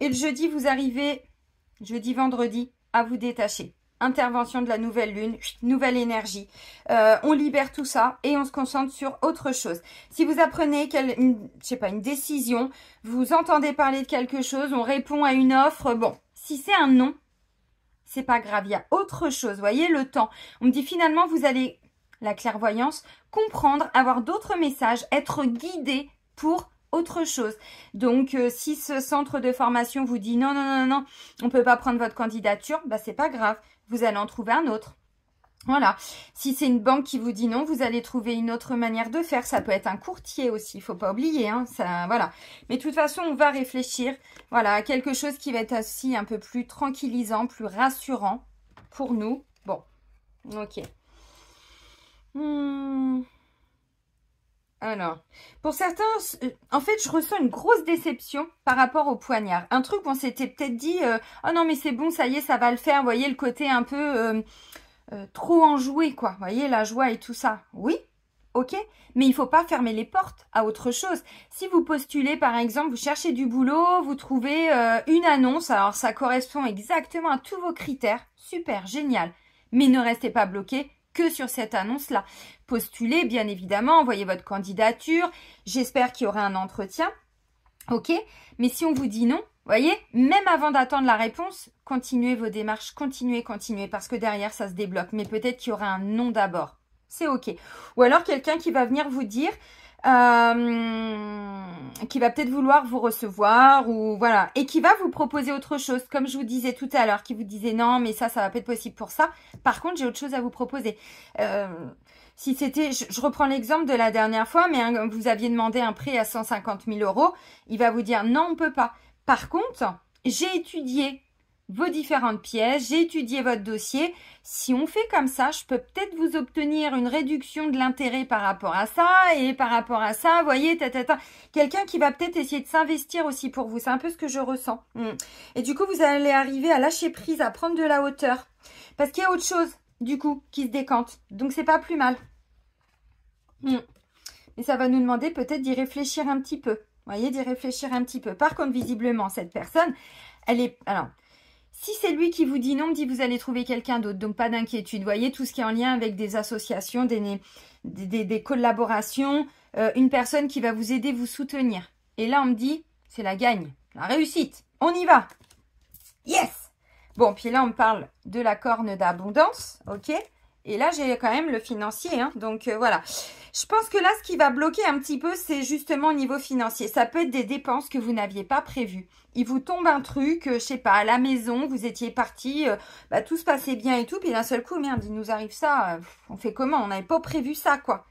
Et le jeudi, vous arrivez, jeudi, vendredi, à vous détacher. Intervention de la nouvelle lune, nouvelle énergie. On libère tout ça et on se concentre sur autre chose. Si vous apprenez une décision, vous entendez parler de quelque chose, on répond à une offre. Bon, si c'est un non, c'est pas grave. Il y a autre chose. Voyez le temps. On me dit finalement, vous allez, la clairvoyance, comprendre, avoir d'autres messages, être guidé pour autre chose. Donc, si ce centre de formation vous dit non, non, non, non, on peut pas prendre votre candidature, bah c'est pas grave. Vous allez en trouver un autre. Voilà. Si c'est une banque qui vous dit non, vous allez trouver une autre manière de faire. Ça peut être un courtier aussi, il faut pas oublier. Hein, ça, voilà. Mais de toute façon, on va réfléchir, voilà, à quelque chose qui va être aussi un peu plus tranquillisant, plus rassurant pour nous. Bon, ok. Alors, pour certains, en fait, je ressens une grosse déception par rapport au poignard. Un truc où on s'était peut-être dit, oh non, mais c'est bon, ça y est, ça va le faire. Vous voyez, le côté un peu trop enjoué, quoi. Vous voyez, la joie et tout ça. Oui, ok, mais il faut pas fermer les portes à autre chose. Si vous postulez, par exemple, vous cherchez du boulot, vous trouvez une annonce, alors ça correspond exactement à tous vos critères. Super, génial. Mais ne restez pas bloqué que sur cette annonce-là. Postulez, bien évidemment, envoyez votre candidature. J'espère qu'il y aura un entretien. Ok, mais si on vous dit non, voyez, même avant d'attendre la réponse, continuez vos démarches, continuez, parce que derrière, ça se débloque. Mais peut-être qu'il y aura un non d'abord. C'est ok. Ou alors quelqu'un qui va venir vous dire, qui va peut-être vouloir vous recevoir, ou voilà, et qui va vous proposer autre chose, comme je vous disais tout à l'heure, qui vous disait non, mais ça va pas être possible pour ça. Par contre, j'ai autre chose à vous proposer. Si c'était, je reprends l'exemple de la dernière fois, mais vous aviez demandé un prêt à 150 000 €, il va vous dire non, on peut pas. Par contre, j'ai étudié vos différentes pièces, j'ai étudié votre dossier. Si on fait comme ça, je peux peut-être vous obtenir une réduction de l'intérêt par rapport à ça et par rapport à ça, vous voyez, quelqu'un qui va peut-être essayer de s'investir aussi pour vous. C'est un peu ce que je ressens. Et du coup, vous allez arriver à lâcher prise, à prendre de la hauteur. Parce qu'il y a autre chose, du coup, qui se décante. Donc, c'est pas plus mal. Et ça va nous demander peut-être d'y réfléchir un petit peu. Vous voyez, d'y réfléchir un petit peu. Par contre, visiblement, cette personne, elle est... Alors, si c'est lui qui vous dit non, me dit vous allez trouver quelqu'un d'autre. Donc, pas d'inquiétude. Vous voyez, tout ce qui est en lien avec des associations, des collaborations, une personne qui va vous aider, vous soutenir. Et là, on me dit, c'est la gagne, la réussite. On y va. Yes. Bon, puis là, on me parle de la corne d'abondance, ok. Et là, j'ai quand même le financier, hein. Donc, voilà. Je pense que là, ce qui va bloquer un petit peu, c'est justement au niveau financier. Ça peut être des dépenses que vous n'aviez pas prévues. Il vous tombe un truc, je sais pas, à la maison, vous étiez parti, tout se passait bien et tout, puis d'un seul coup, merde, il nous arrive ça, on fait comment? On n'avait pas prévu ça, quoi.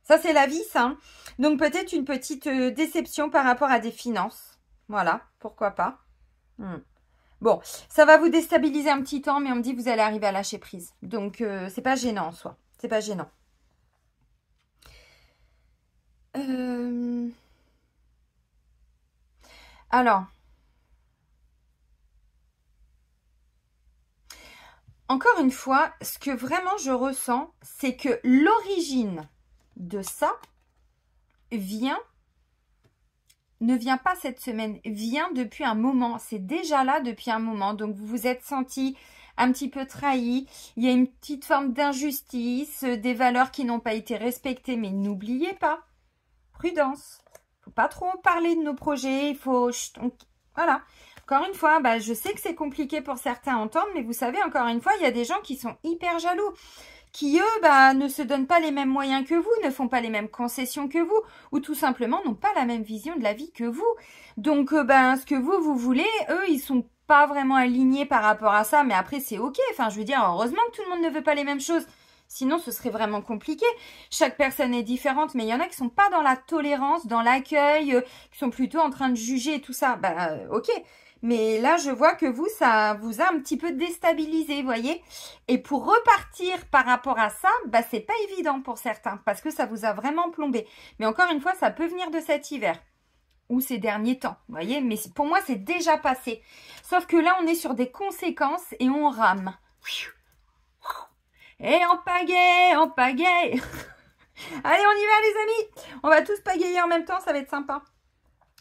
Ça, c'est la vie, ça. Hein. Donc, peut-être une petite déception par rapport à des finances. Voilà, pourquoi pas. Bon, ça va vous déstabiliser un petit temps, mais on me dit que vous allez arriver à lâcher prise. Donc, c'est pas gênant en soi. C'est pas gênant. Alors, encore une fois, ce que vraiment je ressens, c'est que l'origine de ça vient ne vient pas cette semaine, vient depuis un moment. C'est déjà là depuis un moment. Donc, vous vous êtes senti un petit peu trahi. Il y a une petite forme d'injustice, des valeurs qui n'ont pas été respectées. Mais n'oubliez pas, prudence. Faut pas trop parler de nos projets. Il faut... Voilà. Encore une fois, je sais que c'est compliqué pour certains à entendre, mais vous savez, encore une fois, il y a des gens qui sont hyper jaloux, qui, eux, ne se donnent pas les mêmes moyens que vous, ne font pas les mêmes concessions que vous, ou tout simplement n'ont pas la même vision de la vie que vous. Donc, ce que vous voulez, eux, ils sont pas vraiment alignés par rapport à ça, mais après, c'est ok. Enfin, je veux dire, heureusement que tout le monde ne veut pas les mêmes choses. Sinon, ce serait vraiment compliqué. Chaque personne est différente, mais il y en a qui sont pas dans la tolérance, dans l'accueil, qui sont plutôt en train de juger et tout ça. Ok. Mais là, je vois que vous, ça vous a un petit peu déstabilisé, vous voyez. Et pour repartir par rapport à ça, c'est pas évident pour certains, parce que ça vous a vraiment plombé. Mais encore une fois, ça peut venir de cet hiver ou ces derniers temps, vous voyez. Mais pour moi, c'est déjà passé. Sauf que là, on est sur des conséquences et on rame. Et en pagaie, en pagaie. Allez, on y va les amis. On va tous pagayer en même temps, ça va être sympa.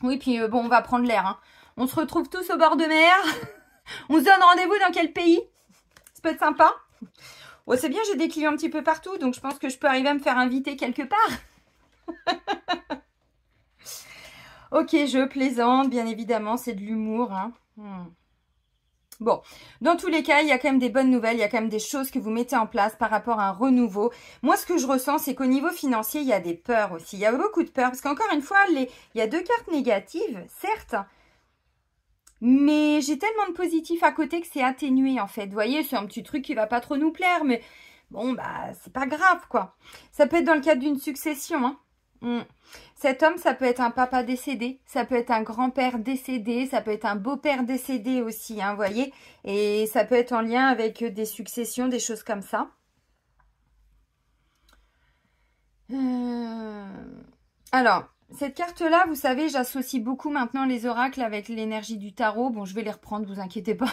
Oui, puis on va prendre l'air. Hein. On se retrouve tous au bord de mer. On se donne rendez-vous dans quel pays? Ça peut être sympa. Bon, c'est bien, j'ai des clients un petit peu partout, donc je pense que je peux arriver à me faire inviter quelque part. Ok, je plaisante, bien évidemment, c'est de l'humour. Hein. Bon, dans tous les cas, il y a quand même des bonnes nouvelles, il y a quand même des choses que vous mettez en place par rapport à un renouveau. Moi, ce que je ressens, c'est qu'au niveau financier, il y a des peurs aussi. Il y a beaucoup de peurs, parce qu'encore une fois, il y a 2 cartes négatives, certes, mais j'ai tellement de positifs à côté que c'est atténué, en fait. Vous voyez, c'est un petit truc qui va pas trop nous plaire, mais bon, c'est pas grave, quoi. Ça peut être dans le cadre d'une succession, hein. Cet homme, ça peut être un papa décédé, ça peut être un grand-père décédé, ça peut être un beau-père décédé aussi, hein, vous voyez. Et ça peut être en lien avec des successions, des choses comme ça. Alors, cette carte-là, vous savez, j'associe beaucoup maintenant les oracles avec l'énergie du tarot. Bon, je vais les reprendre, vous inquiétez pas.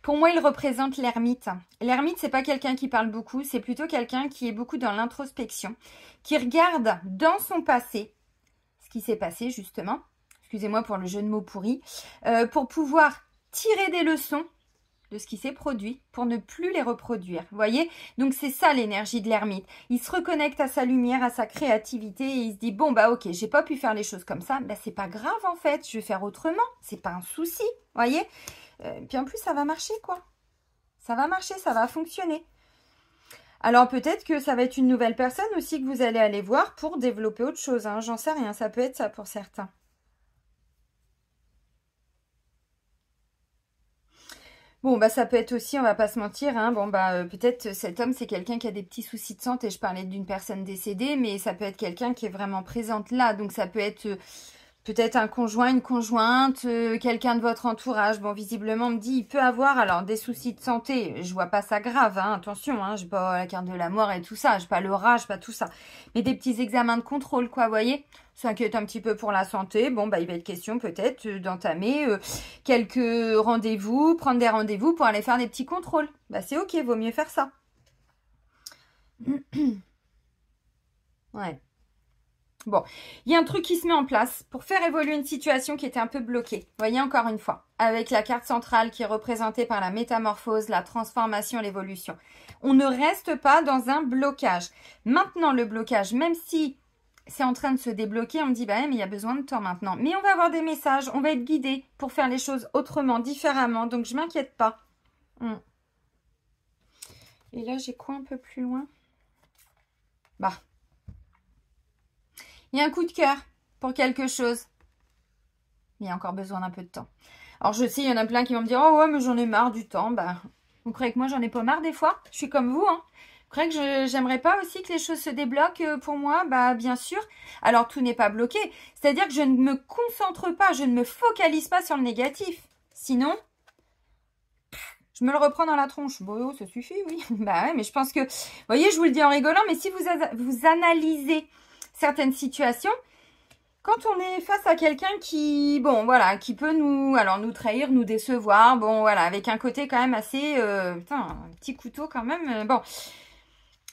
Pour moi, il représente l'ermite. L'ermite, c'est pas quelqu'un qui parle beaucoup, c'est plutôt quelqu'un qui est beaucoup dans l'introspection, qui regarde dans son passé ce qui s'est passé, justement. Excusez-moi pour le jeu de mots pourri. Pour pouvoir tirer des leçons de ce qui s'est produit pour ne plus les reproduire. Vous voyez? Donc, c'est ça l'énergie de l'ermite. Il se reconnecte à sa lumière, à sa créativité et il se dit, bon, ok, j'ai pas pu faire les choses comme ça. C'est pas grave, en fait. Je vais faire autrement. C'est pas un souci. Vous voyez? Puis en plus, ça va marcher, quoi. Ça va marcher, ça va fonctionner. Alors, peut-être que ça va être une nouvelle personne aussi que vous allez aller voir pour développer autre chose. Hein. J'en sais rien, ça peut être ça pour certains. Bon, ça peut être aussi, on va pas se mentir, hein. Bon, peut-être cet homme, c'est quelqu'un qui a des petits soucis de santé. Je parlais d'une personne décédée, mais ça peut être quelqu'un qui est vraiment présente là. Donc, ça peut être... peut-être un conjoint, une conjointe, quelqu'un de votre entourage. Bon, visiblement, on me dit, il peut avoir alors des soucis de santé. Je vois pas ça grave, hein, attention, hein, j'ai pas la carte de la mort et tout ça, j'ai pas le rage, pas tout ça. Mais des petits examens de contrôle, quoi, vous voyez. S'inquiète un petit peu pour la santé. Bon, il va être question peut-être d'entamer quelques rendez-vous, prendre des rendez-vous pour aller faire des petits contrôles. C'est ok, vaut mieux faire ça. Ouais. Bon, il y a un truc qui se met en place pour faire évoluer une situation qui était un peu bloquée. Vous voyez, encore une fois, avec la carte centrale qui est représentée par la métamorphose, la transformation, l'évolution. On ne reste pas dans un blocage. Maintenant, le blocage, même si c'est en train de se débloquer, on me dit, mais il y a besoin de temps maintenant. Mais on va avoir des messages, on va être guidé pour faire les choses autrement, différemment. Donc, je ne m'inquiète pas. Et là, j'ai quoi un peu plus loin? Il y a un coup de cœur pour quelque chose. Il y a encore besoin d'un peu de temps. Alors, je sais, il y en a plein qui vont me dire, oh ouais, mais j'en ai marre du temps. Vous croyez que moi, j'en ai pas marre des fois? Je suis comme vous, hein. Vous croyez que j'aimerais pas aussi que les choses se débloquent pour moi? Bien sûr. Alors, tout n'est pas bloqué. C'est-à-dire que je ne me concentre pas, je ne me focalise pas sur le négatif. Sinon, je me le reprends dans la tronche. Bon, ça suffit, oui. Ouais, mais je pense que... Vous voyez, je vous le dis en rigolant, mais si vous analysez certaines situations, quand on est face à quelqu'un qui, qui peut nous trahir, nous décevoir, avec un côté quand même assez, un petit couteau quand même,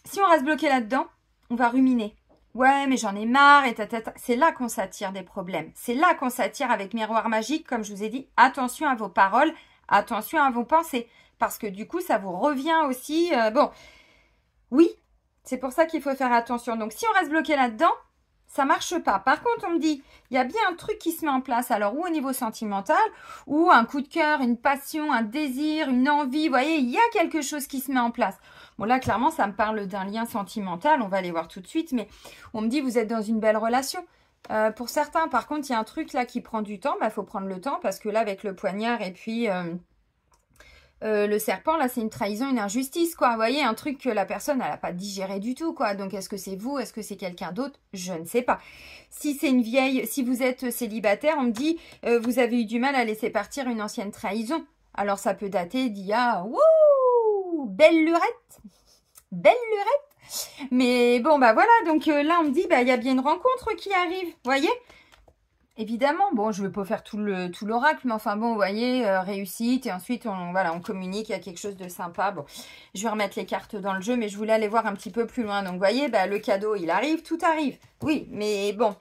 si on reste bloqué là-dedans, on va ruminer. Ouais, mais j'en ai marre et tatata. C'est là qu'on s'attire des problèmes. C'est là qu'on s'attire avec miroir magique, comme je vous ai dit. Attention à vos paroles, attention à vos pensées. Parce que du coup, ça vous revient aussi. Bon, oui, c'est pour ça qu'il faut faire attention. Donc, si on reste bloqué là-dedans, ça marche pas. Par contre, on me dit, il y a bien un truc qui se met en place. Alors, ou au niveau sentimental, ou un coup de cœur, une passion, un désir, une envie. Vous voyez, il y a quelque chose qui se met en place. Bon, là, clairement, ça me parle d'un lien sentimental. On va aller voir tout de suite. Mais on me dit, vous êtes dans une belle relation. Pour certains, par contre, il y a un truc là qui prend du temps. Il faut prendre le temps parce que là, avec le poignard et puis le serpent, là, c'est une trahison, une injustice, quoi. Vous voyez, un truc que la personne, elle n'a pas digéré du tout, quoi. Donc, est-ce que c'est vous? Est-ce que c'est quelqu'un d'autre? Je ne sais pas. Si c'est une vieille, si vous êtes célibataire, on me dit, vous avez eu du mal à laisser partir une ancienne trahison. Alors, ça peut dater d'il y a, wouh, belle lurette. Belle lurette. Mais bon, bah voilà, donc là, on me dit, bah, il y a bien une rencontre qui arrive, vous voyez? Évidemment, bon, je ne vais pas faire tout l'oracle, mais enfin bon, vous voyez, réussite, et ensuite, voilà, on communique, il y a quelque chose de sympa. Bon, je vais remettre les cartes dans le jeu, mais je voulais aller voir un petit peu plus loin. Donc, vous voyez, bah, le cadeau, il arrive, tout arrive. Oui, mais bon,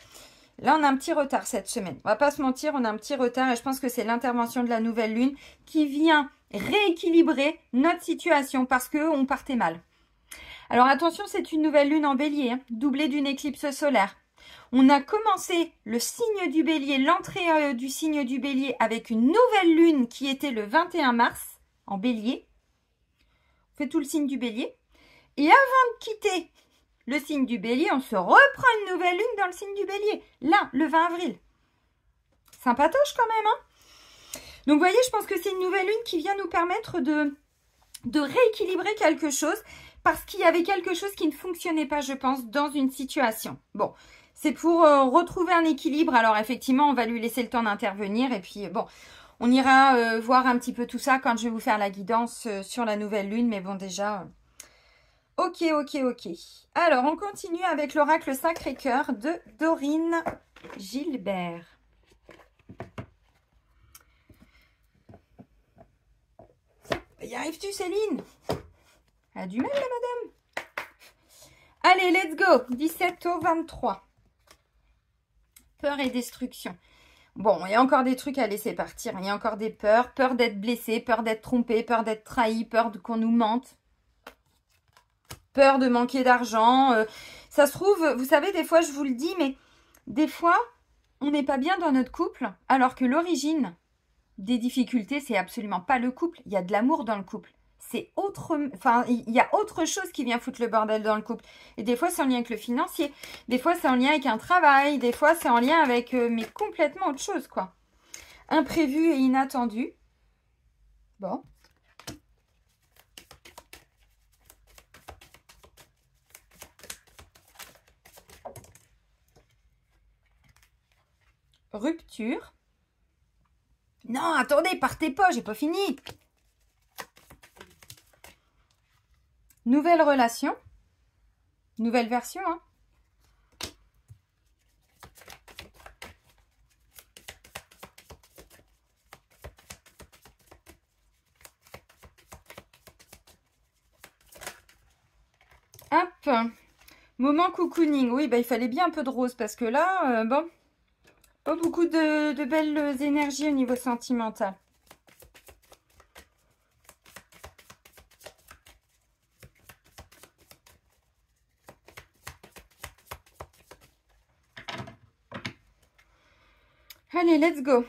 là, on a un petit retard cette semaine. On va pas se mentir, on a un petit retard, et je pense que c'est l'intervention de la nouvelle lune qui vient rééquilibrer notre situation, parce qu'on partait mal. Alors, attention, c'est une nouvelle lune en bélier, hein, doublée d'une éclipse solaire. On a commencé le signe du bélier, l'entrée du signe du bélier avec une nouvelle lune qui était le 21 mars en bélier. On fait tout le signe du bélier. Et avant de quitter le signe du bélier, on se reprend une nouvelle lune dans le signe du bélier. Là, le 20 avril. Sympatoche quand même, hein? Donc, vous voyez, je pense que c'est une nouvelle lune qui vient nous permettre de rééquilibrer quelque chose parce qu'il y avait quelque chose qui ne fonctionnait pas, je pense, dans une situation. Bon. C'est pour retrouver un équilibre. Alors, effectivement, on va lui laisser le temps d'intervenir. Et puis, bon, on ira voir un petit peu tout ça quand je vais vous faire la guidance sur la nouvelle lune. Mais bon, déjà, ok. Alors, on continue avec l'oracle Sacré-Cœur de Dorine Gilbert. Y arrives-tu, Céline? Elle a du mal, la madame. Allez, let's go. 17 au 23. Peur et destruction. Bon, il y a encore des trucs à laisser partir. Il y a encore des peurs. Peur d'être blessé, peur d'être trompé, peur d'être trahi, peur qu'on nous mente. Peur de manquer d'argent. Ça se trouve, vous savez, des fois, je vous le dis, mais des fois, on n'est pas bien dans notre couple, alors que l'origine des difficultés, c'est absolument pas le couple. Il y a de l'amour dans le couple. C'est autre, enfin, il y a autre chose qui vient foutre le bordel dans le couple. Et des fois, c'est en lien avec le financier. Des fois, c'est en lien avec un travail. Des fois, c'est en lien avec, mais complètement autre chose, quoi. Imprévu et inattendu. Bon. Rupture. Non, attendez, partez pas, j'ai pas fini. Nouvelle relation. Nouvelle version, hein. Hop. Moment cocooning. Oui, bah, il fallait bien un peu de rose parce que là, bon, pas beaucoup de belles énergies au niveau sentimental. Allez, let's go.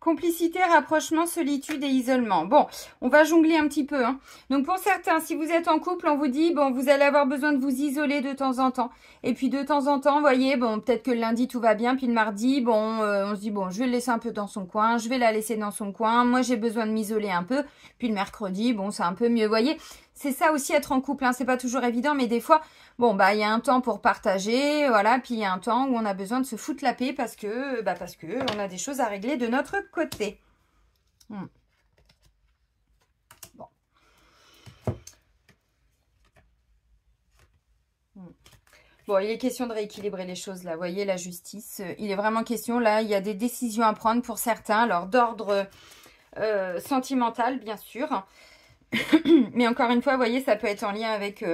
Complicité, rapprochement, solitude et isolement. Bon, on va jongler un petit peu, hein. Donc, pour certains, si vous êtes en couple, on vous dit, bon, vous allez avoir besoin de vous isoler de temps en temps. Et puis, de temps en temps, vous voyez, bon, peut-être que le lundi, tout va bien. Puis, le mardi, bon, on se dit, bon, je vais le laisser un peu dans son coin. Je vais la laisser dans son coin. Moi, j'ai besoin de m'isoler un peu. Puis, le mercredi, bon, c'est un peu mieux. Vous voyez, c'est ça aussi, être en couple, hein. C'est pas toujours évident, mais des fois, bon, bah, il y a un temps pour partager, voilà. Puis, il y a un temps où on a besoin de se foutre la paix parce que on a des choses à régler de notre côté. Bon. Bon, il est question de rééquilibrer les choses là. Vous voyez, la justice, il est vraiment question là. Il y a des décisions à prendre pour certains. Alors, d'ordre sentimental, bien sûr. Mais encore une fois, vous voyez, ça peut être en lien avec,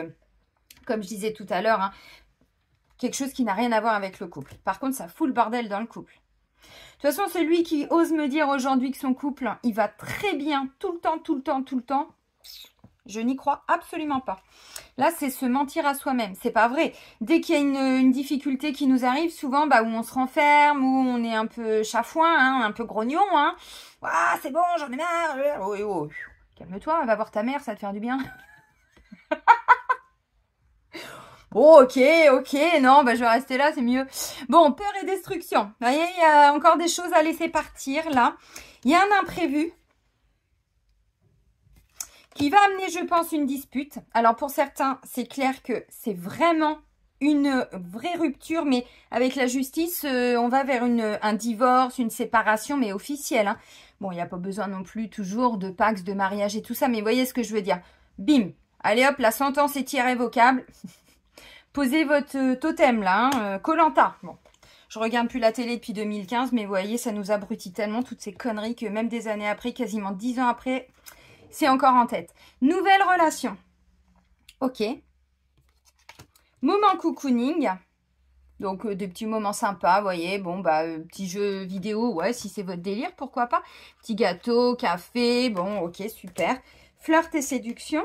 comme je disais tout à l'heure, hein, quelque chose qui n'a rien à voir avec le couple. Par contre, ça fout le bordel dans le couple. De toute façon, celui qui ose me dire aujourd'hui que son couple, il va très bien tout le temps, je n'y crois absolument pas. Là, c'est se mentir à soi-même. C'est pas vrai. Dès qu'il y a une difficulté qui nous arrive, souvent, où on se renferme, où on est un peu chafouin, hein, un peu grognon, hein. Ah, c'est bon, j'en ai marre. Oh, oh. Calme-toi, va voir ta mère, ça va te faire du bien. Bon, ok, non, je vais rester là, c'est mieux. Bon, peur et destruction. Vous voyez, il y a encore des choses à laisser partir, là. Il y a un imprévu qui va amener, je pense, une dispute. Alors, pour certains, c'est clair que c'est vraiment une vraie rupture, mais avec la justice, on va vers un divorce, une séparation, mais officielle. Hein. Bon, il n'y a pas besoin non plus toujours de pax, de mariage et tout ça, mais vous voyez ce que je veux dire. Bim, allez hop, la sentence est irrévocable. Posez votre totem là, Koh-Lanta. Bon, je regarde plus la télé depuis 2015, mais vous voyez, ça nous abrutit tellement toutes ces conneries que même des années après, quasiment 10 ans après, c'est encore en tête. Nouvelle relation. Ok. Moment cocooning. Donc, des petits moments sympas, vous voyez. Bon, petit jeu vidéo, ouais, si c'est votre délire, pourquoi pas. Petit gâteau, café, bon, ok, super. Flirt et séduction.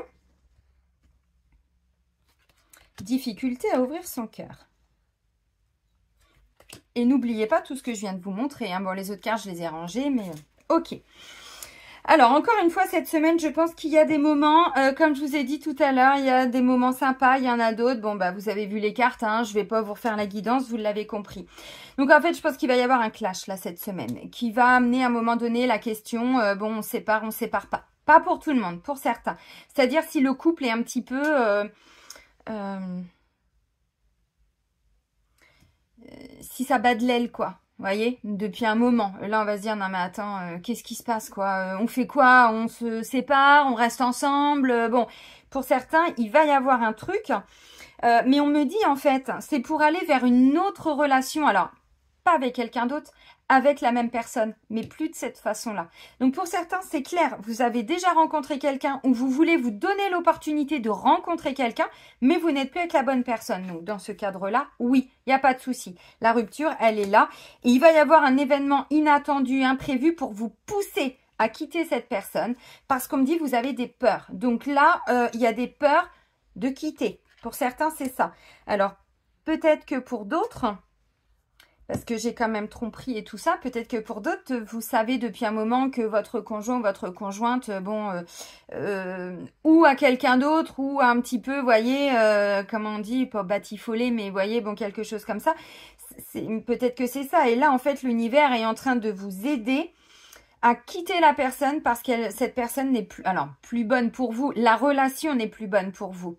Difficulté à ouvrir son cœur. Et n'oubliez pas tout ce que je viens de vous montrer. Hein. Bon, les autres cartes, je les ai rangées, mais ok. Alors, encore une fois, cette semaine, je pense qu'il y a des moments, comme je vous ai dit tout à l'heure, il y a des moments sympas, il y en a d'autres. Bon, vous avez vu les cartes, hein, je ne vais pas vous refaire la guidance, vous l'avez compris. Donc, en fait, je pense qu'il va y avoir un clash, là, cette semaine, qui va amener à un moment donné la question, on sépare pas. Pas pour tout le monde, pour certains. C'est-à-dire si le couple est un petit peu... si ça bat de l'aile, quoi. Vous voyez, depuis un moment. Là, on va se dire, non mais attends, qu'est-ce qui se passe, quoi? On fait quoi? On se sépare? On reste ensemble? Bon, pour certains, il va y avoir un truc. Mais on me dit, en fait, c'est pour aller vers une autre relation. Alors, pas avec quelqu'un d'autre, avec la même personne, mais plus de cette façon-là. Donc, pour certains, c'est clair. Vous avez déjà rencontré quelqu'un ou vous voulez vous donner l'opportunité de rencontrer quelqu'un, mais vous n'êtes plus avec la bonne personne. Donc, dans ce cadre-là, oui, il n'y a pas de souci. La rupture, elle est là. Et il va y avoir un événement inattendu, imprévu pour vous pousser à quitter cette personne parce qu'on me dit, vous avez des peurs. Donc là, il y a des peurs de quitter. Pour certains, c'est ça. Alors, peut-être que pour d'autres... Parce que j'ai quand même tromperie et tout ça. Peut-être que pour d'autres, vous savez depuis un moment que votre conjoint, votre conjointe, ou à quelqu'un d'autre, ou un petit peu, vous voyez, comment on dit, pas batifolé, mais vous voyez, bon, quelque chose comme ça. Peut-être que c'est ça. Et là, en fait, l'univers est en train de vous aider à quitter la personne parce que cette personne n'est plus, alors, plus bonne pour vous. La relation n'est plus bonne pour vous.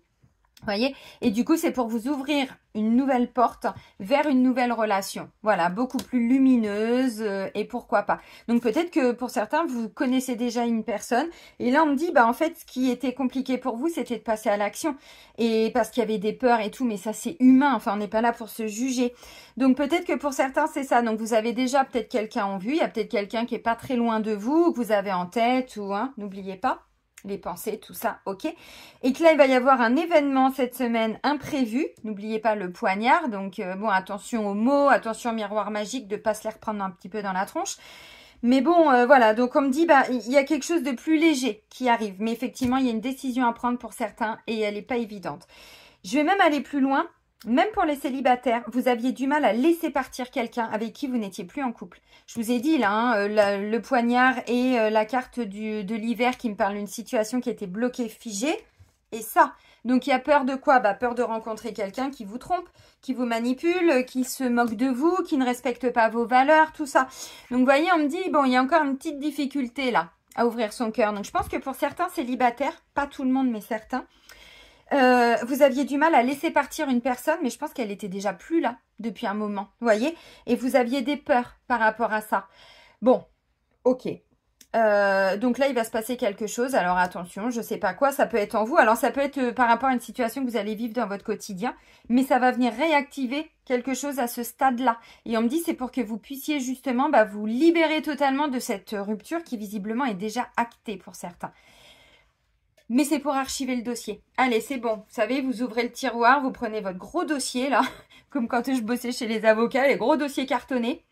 Vous voyez? Et du coup, c'est pour vous ouvrir une nouvelle porte vers une nouvelle relation. Voilà, beaucoup plus lumineuse et pourquoi pas. Donc, peut-être que pour certains, vous connaissez déjà une personne. Et là, on me dit, en fait, ce qui était compliqué pour vous, c'était de passer à l'action. Et parce qu'il y avait des peurs et tout, mais ça, c'est humain. Enfin, on n'est pas là pour se juger. Donc, peut-être que pour certains, c'est ça. Donc, vous avez déjà peut-être quelqu'un en vue. Il y a peut-être quelqu'un qui est pas très loin de vous, que vous avez en tête ou, hein, n'oubliez pas. Les pensées, tout ça, ok. Et que là, il va y avoir un événement cette semaine imprévu. N'oubliez pas le poignard. Donc, bon, attention aux mots, attention au miroir magique, de ne pas se les reprendre un petit peu dans la tronche. Mais bon, voilà. Donc, on me dit, il y a quelque chose de plus léger qui arrive. Mais effectivement, il y a une décision à prendre pour certains et elle n'est pas évidente. Je vais même aller plus loin. Même pour les célibataires, vous aviez du mal à laisser partir quelqu'un avec qui vous n'étiez plus en couple. Je vous ai dit là, hein, le poignard et la carte de l'hiver qui me parle d'une situation qui était bloquée, figée. Et ça, donc il y a peur de quoi? Peur de rencontrer quelqu'un qui vous trompe, qui vous manipule, qui se moque de vous, qui ne respecte pas vos valeurs, tout ça. Donc vous voyez, on me dit, bon, il y a encore une petite difficulté là à ouvrir son cœur. Donc je pense que pour certains célibataires, pas tout le monde mais certains, vous aviez du mal à laisser partir une personne, mais je pense qu'elle était déjà plus là depuis un moment, vous voyez, et vous aviez des peurs par rapport à ça. Bon, ok. Donc là, il va se passer quelque chose. Alors attention, je sais pas quoi, ça peut être en vous. Alors ça peut être par rapport à une situation que vous allez vivre dans votre quotidien, mais ça va venir réactiver quelque chose à ce stade-là. Et on me dit c'est pour que vous puissiez justement vous libérer totalement de cette rupture qui visiblement est déjà actée pour certains. Mais c'est pour archiver le dossier. Allez, c'est bon. Vous savez, vous ouvrez le tiroir, vous prenez votre gros dossier, là. Comme quand je bossais chez les avocats, les gros dossiers cartonnés.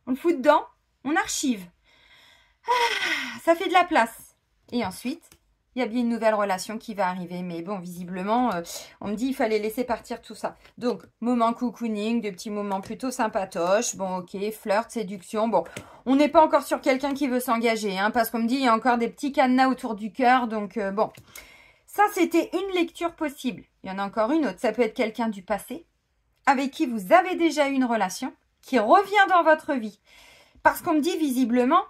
On le fout dedans, on archive. Ah, ça fait de la place. Et ensuite, il y a bien une nouvelle relation qui va arriver. Mais bon, visiblement, on me dit qu'il fallait laisser partir tout ça. Donc, moment cocooning, des petits moments plutôt sympatoches. Bon, ok, flirt, séduction. Bon, on n'est pas encore sur quelqu'un qui veut s'engager. Hein, parce qu'on me dit il y a encore des petits cadenas autour du cœur. Donc, bon. Ça, c'était une lecture possible. Il y en a encore une autre. Ça peut être quelqu'un du passé, avec qui vous avez déjà eu une relation, qui revient dans votre vie. Parce qu'on me dit visiblement,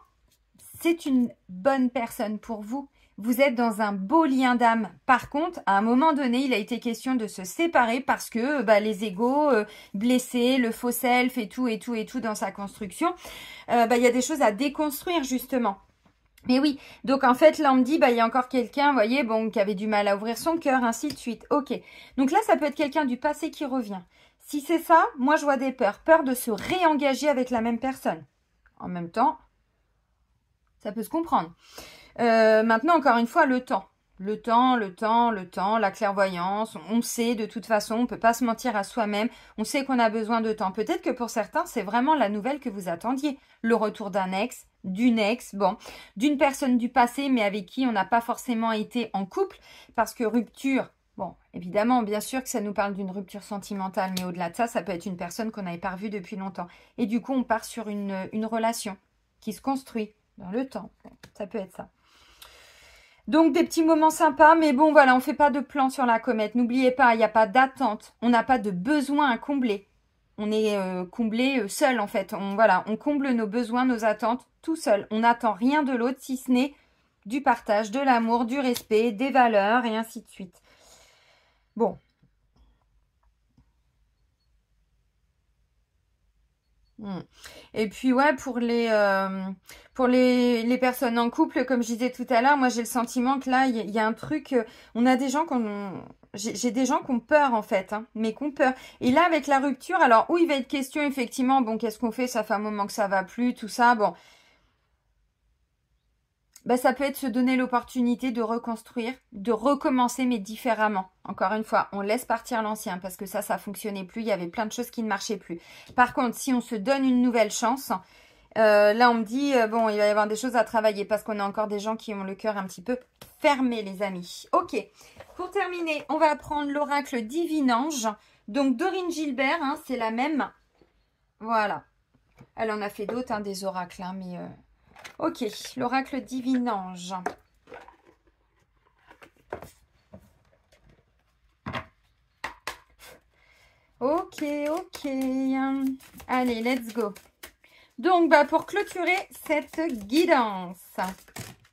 c'est une bonne personne pour vous. Vous êtes dans un beau lien d'âme. Par contre, à un moment donné, il a été question de se séparer parce que les égos blessés, le faux self et tout dans sa construction, il y a des choses à déconstruire justement. Mais oui, donc en fait, là, on me dit, il y a encore quelqu'un, vous voyez, bon, qui avait du mal à ouvrir son cœur, ainsi de suite. Ok, donc là, ça peut être quelqu'un du passé qui revient. Si c'est ça, moi, je vois des peurs. Peur de se réengager avec la même personne. En même temps, ça peut se comprendre. Maintenant, encore une fois, le temps. Le temps, la clairvoyance. On sait, de toute façon, on ne peut pas se mentir à soi-même. On sait qu'on a besoin de temps. Peut-être que pour certains, c'est vraiment la nouvelle que vous attendiez. Le retour d'un ex, d'une ex, bon, d'une personne du passé, mais avec qui on n'a pas forcément été en couple. Parce que rupture, bon, évidemment, bien sûr que ça nous parle d'une rupture sentimentale, mais au-delà de ça, ça peut être une personne qu'on n'avait pas revue depuis longtemps. Et du coup, on part sur une relation qui se construit dans le temps. Ça peut être ça. Donc, des petits moments sympas, mais bon, voilà, on ne fait pas de plan sur la comète. N'oubliez pas, il n'y a pas d'attente. On n'a pas de besoin à combler. On est comblé seul, en fait. On comble nos besoins, nos attentes tout seul. On n'attend rien de l'autre, si ce n'est du partage, de l'amour, du respect, des valeurs, et ainsi de suite. Bon. Et puis ouais, pour les personnes en couple, comme je disais tout à l'heure, moi j'ai le sentiment que là il y a un truc, on a des gens j'ai des gens qui ont peur en fait, hein, mais qui ont peur. Et là avec la rupture, alors où il va être question effectivement, bon qu'est-ce qu'on fait, ça fait un moment que ça va plus, tout ça, bon. Ça peut être se donner l'opportunité de reconstruire, de recommencer, mais différemment. Encore une fois, on laisse partir l'ancien parce que ça fonctionnait plus. Il y avait plein de choses qui ne marchaient plus. Par contre, si on se donne une nouvelle chance, là, on me dit, bon, il va y avoir des choses à travailler parce qu'on a encore des gens qui ont le cœur un petit peu fermé, les amis. Ok, pour terminer, on va prendre l'oracle Divinange. Donc, Dorine Gilbert, hein, c'est la même. Voilà. Elle en a fait d'autres, hein, des oracles, hein, mais... Ok, l'oracle Divinange. Ok. Allez, let's go. Donc, pour clôturer cette guidance.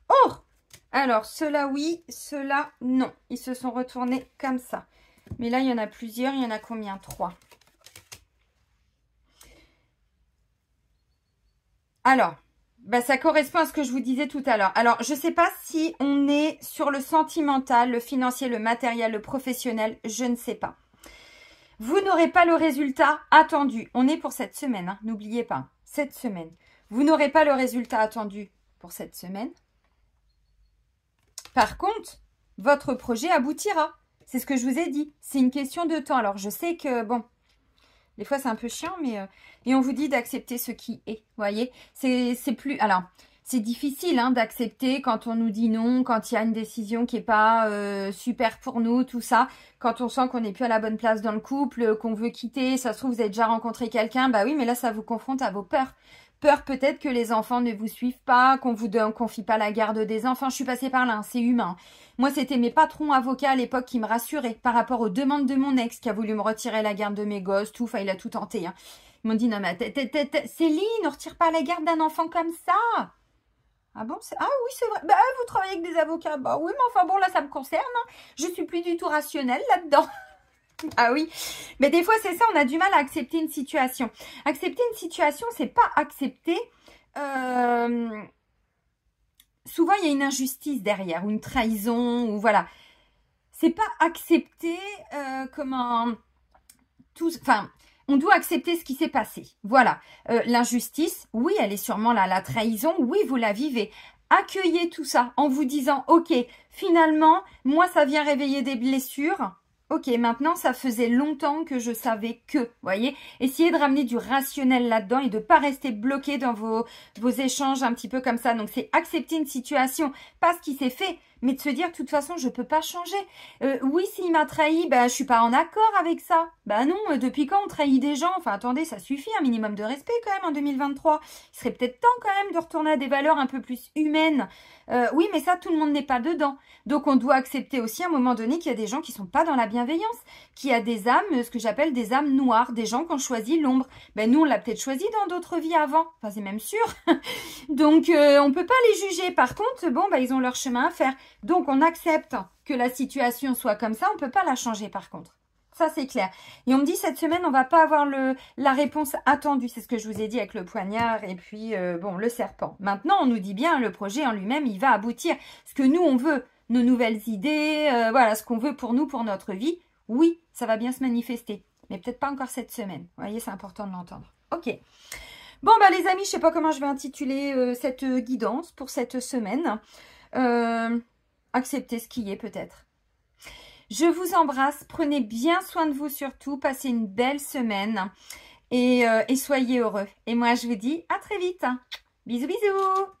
Oh! Alors, ceux-là, oui, ceux-là, non. Ils se sont retournés comme ça. Mais là, il y en a plusieurs. Il y en a combien? 3. Alors... ça correspond à ce que je vous disais tout à l'heure. Alors, je ne sais pas si on est sur le sentimental, le financier, le matériel, le professionnel, je ne sais pas. Vous n'aurez pas le résultat attendu. On est pour cette semaine, hein, n'oubliez pas, cette semaine. Vous n'aurez pas le résultat attendu pour cette semaine. Par contre, votre projet aboutira. C'est ce que je vous ai dit. C'est une question de temps. Alors, je sais que, bon... Des fois, c'est un peu chiant, mais... et on vous dit d'accepter ce qui est, vous voyez. C'est plus... Alors, c'est difficile hein, d'accepter quand on nous dit non, quand il y a une décision qui n'est pas super pour nous, tout ça. Quand on sent qu'on n'est plus à la bonne place dans le couple, qu'on veut quitter, ça se trouve, vous avez déjà rencontré quelqu'un. Bah oui, mais là, ça vous confronte à vos peurs. Peur peut-être que les enfants ne vous suivent pas, qu'on vous confie pas la garde des enfants. Je suis passée par là, hein, c'est humain. Moi, c'était mes patrons avocats à l'époque qui me rassuraient par rapport aux demandes de mon ex qui a voulu me retirer la garde de mes gosses, tout. Enfin, il a tout tenté. Hein. Ils m'ont dit, non mais Céline, ne retire pas la garde d'un enfant comme ça. Ah bon? Ah oui, c'est vrai. Vous travaillez avec des avocats. Bah oui, mais enfin bon, là, ça me concerne. Hein. Je suis plus du tout rationnelle là-dedans. Ah oui, mais des fois c'est ça, on a du mal à accepter une situation. Accepter une situation, c'est pas accepter. Souvent il y a une injustice derrière, ou une trahison, ou voilà. C'est pas accepter on doit accepter ce qui s'est passé. Voilà. L'injustice, oui, elle est sûrement là. La trahison, oui, vous la vivez. accueillez tout ça en vous disant, ok, finalement, moi, ça vient réveiller des blessures. Ok, maintenant, ça faisait longtemps que je savais que, vous voyez. Essayez de ramener du rationnel là-dedans et de pas rester bloqué dans vos échanges un petit peu comme ça. Donc, c'est accepter une situation, pas ce qui s'est fait, mais de se dire, de toute façon, je peux pas changer. Oui, s'il m'a trahi, ben, je suis pas en accord avec ça. Ben non, depuis quand on trahit des gens? Enfin, attendez, ça suffit, un minimum de respect quand même en 2023. Il serait peut-être temps quand même de retourner à des valeurs un peu plus humaines. Oui, mais ça, tout le monde n'est pas dedans. Donc, on doit accepter aussi à un moment donné qu'il y a des gens qui sont pas dans la bienveillance, qu'il y a des âmes, ce que j'appelle des âmes noires, des gens qui ont choisi l'ombre. Ben, nous, on l'a peut-être choisi dans d'autres vies avant. Enfin, c'est même sûr. Donc, on peut pas les juger. Par contre, bon, ben, ils ont leur chemin à faire. Donc, on accepte que la situation soit comme ça. On peut pas la changer, par contre. Ça, c'est clair. Et on me dit, cette semaine, on va pas avoir la réponse attendue. C'est ce que je vous ai dit avec le poignard et puis, bon, le serpent. Maintenant, on nous dit bien, le projet en lui-même, il va aboutir. Ce que nous, on veut, nos nouvelles idées, voilà, ce qu'on veut pour nous, pour notre vie, oui, ça va bien se manifester. Mais peut-être pas encore cette semaine. Vous voyez, c'est important de l'entendre. Ok. Bon, bah les amis, je sais pas comment je vais intituler cette guidance pour cette semaine. Accepter ce qui est peut-être. Je vous embrasse, prenez bien soin de vous surtout, passez une belle semaine et soyez heureux. Et moi, je vous dis à très vite. Bisous, bisous.